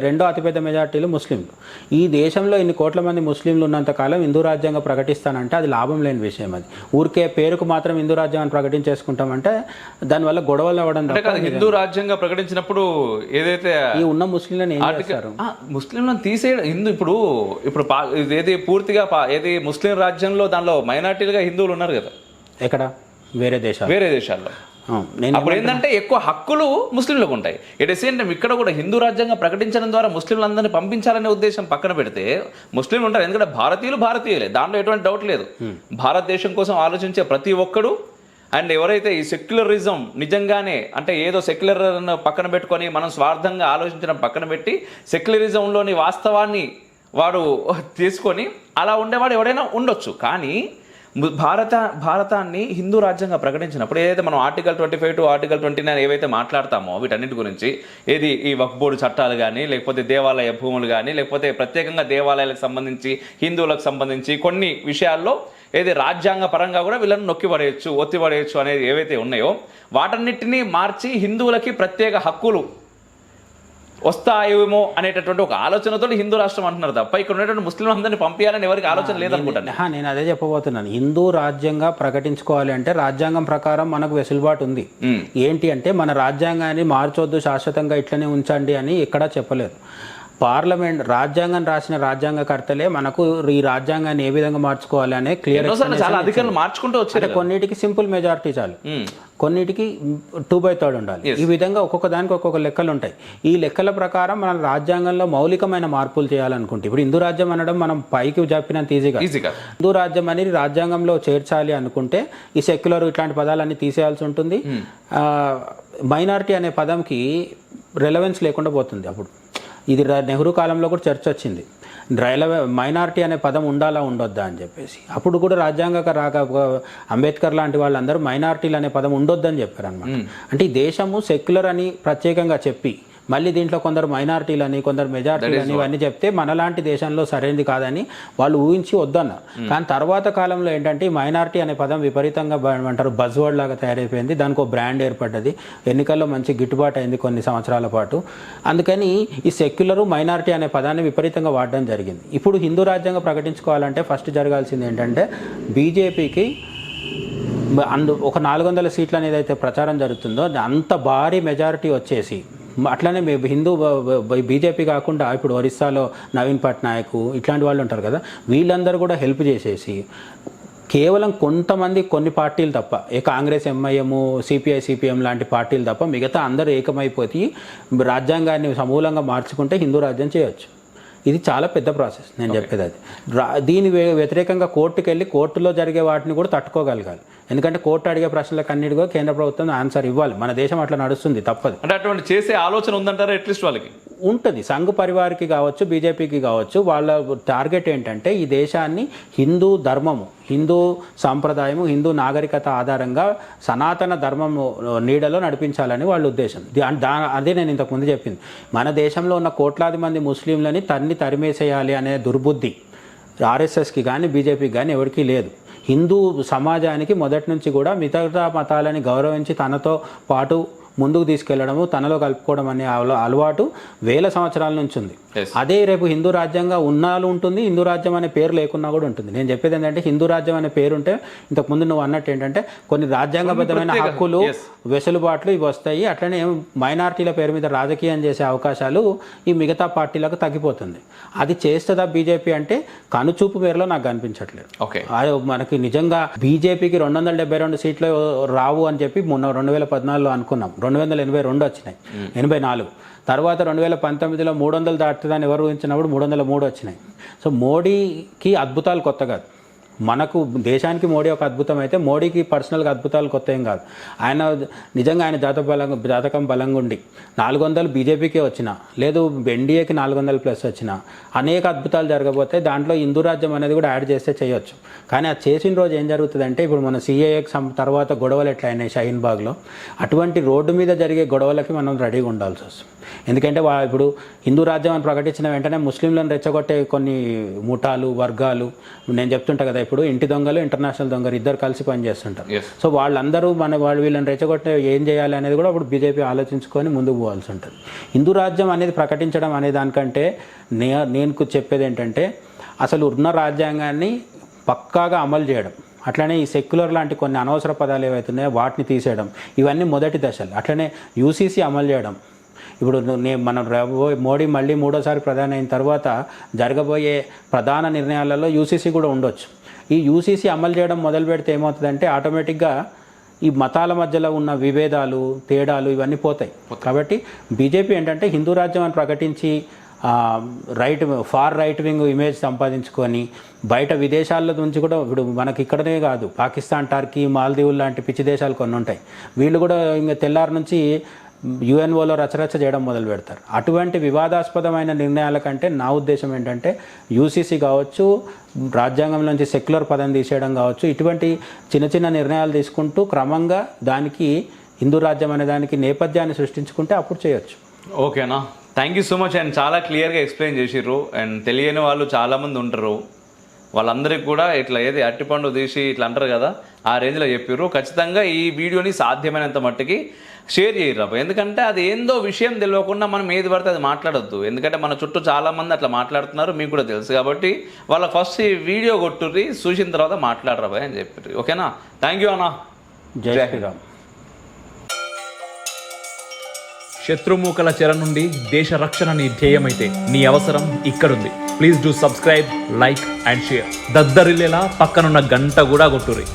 రెండో అతిపెద్ద మెజారిటీలు ముస్లింలు. ఈ దేశంలో ఇన్ని కోట్ల మంది ముస్లింలు ఉన్నంతకాలం హిందూ రాజ్యాంగం ప్రకటిస్తానంటే అది లాభం లేని విషయం. అది ఊరికే పేరుకు మాత్రం హిందూ రాజ్యాంగాన్ని ప్రకటించేసుకుంటామంటే దానివల్ల గొడవలు అవ్వడం. హిందూ రాజ్యాంగం ప్రకటించినప్పుడు ఏదైతే ఈ ఉన్న ముస్లింలను ఏం చేస్తారు? ముస్లింలను తీసేయడం. ఇప్పుడు ఏది పూర్తిగా ఏది ముస్లిం రాజ్యంలో దానిలో మైనారిటీలుగా హిందువులు ఉన్నారు కదా. ఎక్కడ? వేరే దేశాల్లో. అప్పుడు ఏంటంటే ఎక్కువ హక్కులు ముస్లింలకు ఉంటాయి. ఎట్ ద సేమ్ టైం ఇక్కడ కూడా హిందూ రాజ్యాంగం ప్రకటించడం ద్వారా ముస్లింలందరినీ పంపించాలనే ఉద్దేశం పక్కన పెడితే ముస్లింలు ఉంటారు. ఎందుకంటే భారతీయులే, దాంట్లో ఎటువంటి డౌట్ లేదు. భారతదేశం కోసం ఆలోచించే ప్రతి ఒక్కడు అండ్ ఎవరైతే ఈ సెక్యులరిజం నిజంగానే అంటే ఏదో సెక్యులర్ పక్కన పెట్టుకొని మనం స్వార్థంగా ఆలోచించడం పక్కన పెట్టి సెక్యులరిజంలోని వాస్తవాన్ని వాడు తీసుకొని అలా ఉండేవాడు ఎవడైనా ఉండొచ్చు. కానీ భారతాన్ని హిందూ రాజ్యంగా ప్రకటించినప్పుడు ఏదైతే మనం ఆర్టికల్ 25 టు ఆర్టికల్ 29 ఏవైతే మాట్లాడతామో వీటన్నిటి గురించి, ఏది ఈ వక్ఫ్ బోర్డు చట్టాలు కానీ, లేకపోతే దేవాలయ భూములు కానీ, లేకపోతే ప్రత్యేకంగా దేవాలయాలకు సంబంధించి, హిందువులకు సంబంధించి కొన్ని విషయాల్లో ఏది రాజ్యాంగ పరంగా కూడా వీళ్ళని నొక్కిపడేయచ్చు, ఒత్తిపడేయచ్చు అనేది ఏవైతే ఉన్నాయో వాటన్నిటినీ మార్చి హిందువులకి ప్రత్యేక హక్కులు వస్తాయేమో అనేటటువంటి ఒక ఆలోచనతో హిందూ రాష్ట్రం అంటున్నారు తప్ప ఇక్కడ ఉన్నటువంటి ముస్లిం అందరినీ పంపించాలని ఎవరికి ఆలోచన లేదనుకుంటాను. నేను అదే చెప్పబోతున్నాను. హిందూ రాజ్యంగా ప్రకటించుకోవాలి అంటే రాజ్యాంగం ప్రకారం మనకు వెసులుబాటు ఉంది. ఏంటి అంటే మన రాజ్యాంగాన్ని మార్చొద్దు, శాశ్వతంగా ఇట్లనే ఉంచండి అని ఎక్కడా చెప్పలేదు. పార్లమెంట్ రాజ్యాంగం రాసిన రాజ్యాంగకర్తలే మనకు ఈ రాజ్యాంగాన్ని ఏ విధంగా మార్చుకోవాలి అనే క్లియర్ చాలా అధికారులు మార్చుకుంటూ వచ్చారు. కొన్నిటికి సింపుల్ మెజారిటీ చాలు, కొన్నిటికి 2/3 ఉండాలి. ఈ విధంగా ఒక్కొక్క దానికి ఒక్కొక్క లెక్కలు ఉంటాయి. ఈ లెక్కల ప్రకారం మన రాజ్యాంగంలో మౌలికమైన మార్పులు చేయాలనుకుంటే, ఇప్పుడు హిందూ రాజ్యం అనడం మనం పైకి చెప్పినంత ఈజీగా, హిందూ రాజ్యం అనేది రాజ్యాంగంలో చేర్చాలి అనుకుంటే ఈ సెక్యులర్ ఇట్లాంటి పదాలన్నీ తీసేయాల్సి ఉంటుంది. మైనారిటీ అనే పదంకి రెలవెన్స్ లేకుండా పోతుంది. అప్పుడు ఇది నెహ్రూ కాలంలో కూడా చర్చ వచ్చింది, మైనారిటీ అనే పదం ఉండాలా ఉండొద్దా అని చెప్పేసి. అప్పుడు కూడా రాజ్యాంగ అంబేద్కర్ లాంటి వాళ్ళందరూ మైనారిటీలు అనే పదం ఉండొద్దని చెప్పారు అనమాట. అంటే ఈ దేశము సెక్యులర్ అని ప్రత్యేకంగా చెప్పి మళ్ళీ దీంట్లో కొందరు మైనారిటీలని, కొందరు మెజారిటీలని ఇవన్నీ చెప్తే మనలాంటి దేశంలో సరైనది కాదని వాళ్ళు ఊహించి వద్దన్నారు. కానీ తర్వాత కాలంలో ఏంటంటే ఈ మైనారిటీ అనే పదం విపరీతంగా అంటారు బజ్వర్డ్ లాగా తయారైపోయింది. దానికి ఒక బ్రాండ్ ఏర్పడ్డది, ఎన్నికల్లో మంచి గిట్టుబాటు అయింది కొన్ని సంవత్సరాల పాటు. అందుకని ఈ సెక్యులరు మైనారిటీ అనే పదాన్ని విపరీతంగా వాడడం జరిగింది. ఇప్పుడు హిందూ రాజ్యాంగం ప్రకటించుకోవాలంటే ఫస్ట్ జరగాల్సింది ఏంటంటే బీజేపీకి ఒక 400 సీట్లు అనేది అయితే ప్రచారం జరుగుతుందో అంత భారీ మెజారిటీ వచ్చేసి, అట్లనే హిందూ బీజేపీ కాకుండా ఇప్పుడు ఒరిస్సాలో నవీన్ పట్నాయక్ ఇట్లాంటి వాళ్ళు ఉంటారు కదా, వీళ్ళందరూ కూడా హెల్ప్ చేసేసి కేవలం కొంతమంది కొన్ని పార్టీలు తప్ప, కాంగ్రెస్, ఎంఐఎం, సిపిఐ, సిపిఎం లాంటి పార్టీలు తప్ప మిగతా అందరూ ఏకమైపోయి రాజ్యాంగాన్ని సమూలంగా మార్చుకుంటే హిందూ రాజ్యం చేయొచ్చు. ఇది చాలా పెద్ద ప్రాసెస్ నేను చెప్పేది. అది దీని వ్యతిరేకంగా కోర్టుకు వెళ్ళి కోర్టులో జరిగే వాటిని కూడా తట్టుకోగలగాలి. ఎందుకంటే కోర్టు అడిగే ప్రశ్నలకు అన్నిటికో కేంద్ర ప్రభుత్వం ఆన్సర్ ఇవ్వాలి. మన దేశం అట్లా నడుస్తుంది, తప్పదు. అంటే అటువంటి చేసే ఆలోచన ఉందంటారా? అట్లీస్ట్ వాళ్ళకి ఉంటుంది. సంఘ్ పరివార్కి కావచ్చు, బీజేపీకి కావచ్చు, వాళ్ళ టార్గెట్ ఏంటంటే ఈ దేశాన్ని హిందూ ధర్మము, హిందూ సాంప్రదాయము, హిందూ నాగరికత ఆధారంగా సనాతన ధర్మము నీడలో నడిపించాలని వాళ్ళ ఉద్దేశం. అదే నేను ఇంతకుముందు చెప్పింది. మన దేశంలో ఉన్న కోట్లాది మంది ముస్లింలని తరిమేసేయాలి అనే దుర్బుద్ధి ఆర్ఎస్ఎస్కి కానీ బీజేపీకి కానీ ఎవరికీ లేదు. హిందూ సమాజానికి మొదటి నుంచి కూడా మిగతా మతాలని గౌరవించి తనతో పాటు ముందుకు తీసుకెళ్లడము, తనలో కలుపుకోవడం అనే అలవాటు వేల సంవత్సరాల నుంచి ఉంది. అదే రేపు హిందూ రాజ్యంగా ఉన్నాళ్ళు ఉంటుంది, హిందూ రాజ్యం అనే పేరు లేకున్నా కూడా ఉంటుంది. నేను చెప్పేది ఏంటంటే హిందూ రాజ్యం అనే పేరు ఉంటే ఇంతకుముందు నువ్వు అన్నట్టు ఏంటంటే కొన్ని రాజ్యాంగబద్ధమైన హక్కులు, వెసులుబాట్లు ఇవి వస్తాయి. అట్లనే మైనారిటీల పేరు మీద రాజకీయం చేసే అవకాశాలు ఈ మిగతా పార్టీలకు తగ్గిపోతుంది. అది చేస్తుందా బీజేపీ అంటే కనుచూపు మేరలో నాకు కనిపించట్లేదు. మనకి నిజంగా బీజేపీకి 272 సీట్లు రావు అని చెప్పి మొన్న 2014లో అనుకున్నాం. 282 వచ్చినాయి, 84. తర్వాత 2019లో 300 దాటుతుందని ఎవరు ఊహించినప్పుడు 303 వచ్చినాయి. సో మోడీకి అద్భుతాలు కొత్త కాదు. మనకు దేశానికి మోడీ ఒక అద్భుతం అయితే మోడీకి పర్సనల్గా అద్భుతాలు కొత్త ఏం కాదు. ఆయన నిజంగా ఆయన జాతకం బలంగా ఉండి 400 బీజేపీకే వచ్చినా, లేదు ఎన్డీఏకి 400+ వచ్చినా అనేక అద్భుతాలు జరగబోతే దాంట్లో హిందూ రాజ్యం అనేది కూడా యాడ్ చేస్తే చేయొచ్చు. కానీ అది చేసిన రోజు ఏం జరుగుతుందంటే ఇప్పుడు మన సిఏఏకి తర్వాత గొడవలు ఎట్లా అయినాయి షహీన్బాగ్లో, అటువంటి రోడ్డు మీద జరిగే గొడవలకి మనం రెడీగా ఉండాల్సి వస్తుంది. ఎందుకంటే ఇప్పుడు హిందూ రాజ్యం అని ప్రకటించిన వెంటనే ముస్లింలను రెచ్చగొట్టే కొన్ని ముఠాలు, వర్గాలు, నేను చెప్తుంటా కదా ఇప్పుడు ఇంటి దొంగలు, ఇంటర్నేషనల్ దొంగలు ఇద్దరు కలిసి పనిచేస్తుంటారు. సో వాళ్ళందరూ వీళ్ళని రెచ్చగొట్టే ఏం చేయాలి అనేది కూడా ఇప్పుడు బీజేపీ ఆలోచించుకొని ముందుకు పోవాల్సి ఉంటుంది. హిందూ రాజ్యం అనేది ప్రకటించడం అనే దానికంటే నేను చెప్పేది ఏంటంటే అసలు ఉన్న రాజ్యాంగాన్ని పక్కాగా అమలు చేయడం, అట్లనే ఈ సెక్యులర్ లాంటి కొన్ని అనవసర పదాలు ఏవైతున్నాయో వాటిని తీసేయడం, ఇవన్నీ మొదటి దశలు. అట్లనే యూసీసీ అమలు చేయడం. ఇప్పుడు మనం మోడీ మళ్ళీ 3వ ప్రధాని అయిన తర్వాత జరగబోయే ప్రధాన నిర్ణయాలలో యూసీసీ కూడా ఉండొచ్చు. ఈ యూసీసీ అమలు చేయడం మొదలు పెడితే ఏమవుతుందంటే ఆటోమేటిక్గా ఈ మతాల మధ్యలో ఉన్న విభేదాలు, తేడాలు ఇవన్నీ పోతాయి. కాబట్టి బీజేపీ ఏంటంటే హిందూ రాజ్యం అని ప్రకటించి ఫార్ రైట్ వింగ్ ఇమేజ్ సంపాదించుకొని బయట విదేశాల నుంచి కూడా ఇప్పుడు మనకి ఇక్కడనే కాదు, పాకిస్తాన్, టర్కీ, మాల్దీవులు లాంటి పిచ్చి దేశాలు కొన్ని ఉంటాయి. వీళ్ళు కూడా ఇంకా తెల్లారి నుంచి యుఎన్ఓలో రచరచ చేయడం మొదలు పెడతారు. అటువంటి వివాదాస్పదమైన నిర్ణయాల కంటే నా ఉద్దేశం ఏంటంటే యూసీసీ కావచ్చు, రాజ్యాంగం నుంచి సెక్యులర్ పదం తీసేయడం కావచ్చు, ఇటువంటి చిన్న చిన్న నిర్ణయాలు తీసుకుంటూ క్రమంగా దానికి హిందూ రాజ్యం అనే దానికి నేపథ్యాన్ని సృష్టించుకుంటే అప్పుడు చేయొచ్చు. ఓకేనా, thank you so much. And చాలా క్లియర్గా ఎక్స్ప్లెయిన్ చేసిర్రు. అండ్ తెలియని వాళ్ళు చాలామంది ఉంటారు, వాళ్ళందరికీ కూడా ఇట్లా ఏది అట్టిపండు తీసి ఇట్లా అంటారు కదా, ఆ రేంజ్లో చెప్పారు. ఖచ్చితంగా ఈ వీడియోని సాధ్యమైనంత మట్టుకి షేర్ చేయరు, ఎందుకంటే అది ఏందో విషయం తెలియకుండా మనం ఏది పడితే అది మాట్లాడొద్దు. ఎందుకంటే మన చుట్టూ చాలామంది అట్లా మాట్లాడుతున్నారు, మీకు కూడా తెలుసు. కాబట్టి వాళ్ళ ఫస్ట్ ఈ వీడియో కొట్టుర్రి, చూసిన తర్వాత మాట్లాడరా అని చెప్పారు. ఓకేనా, థ్యాంక్ యూ అన్న. జై శ్రీరామ్. శత్రుమూకల చెర నుండి దేశ రక్షణ నీ ధ్యేయమైతే నీ అవసరం ఇక్కడుంది. Please do subscribe, like and share. దద్దరిల్లేలా పక్కనున్న గంట కూడా కొట్టుర్రి.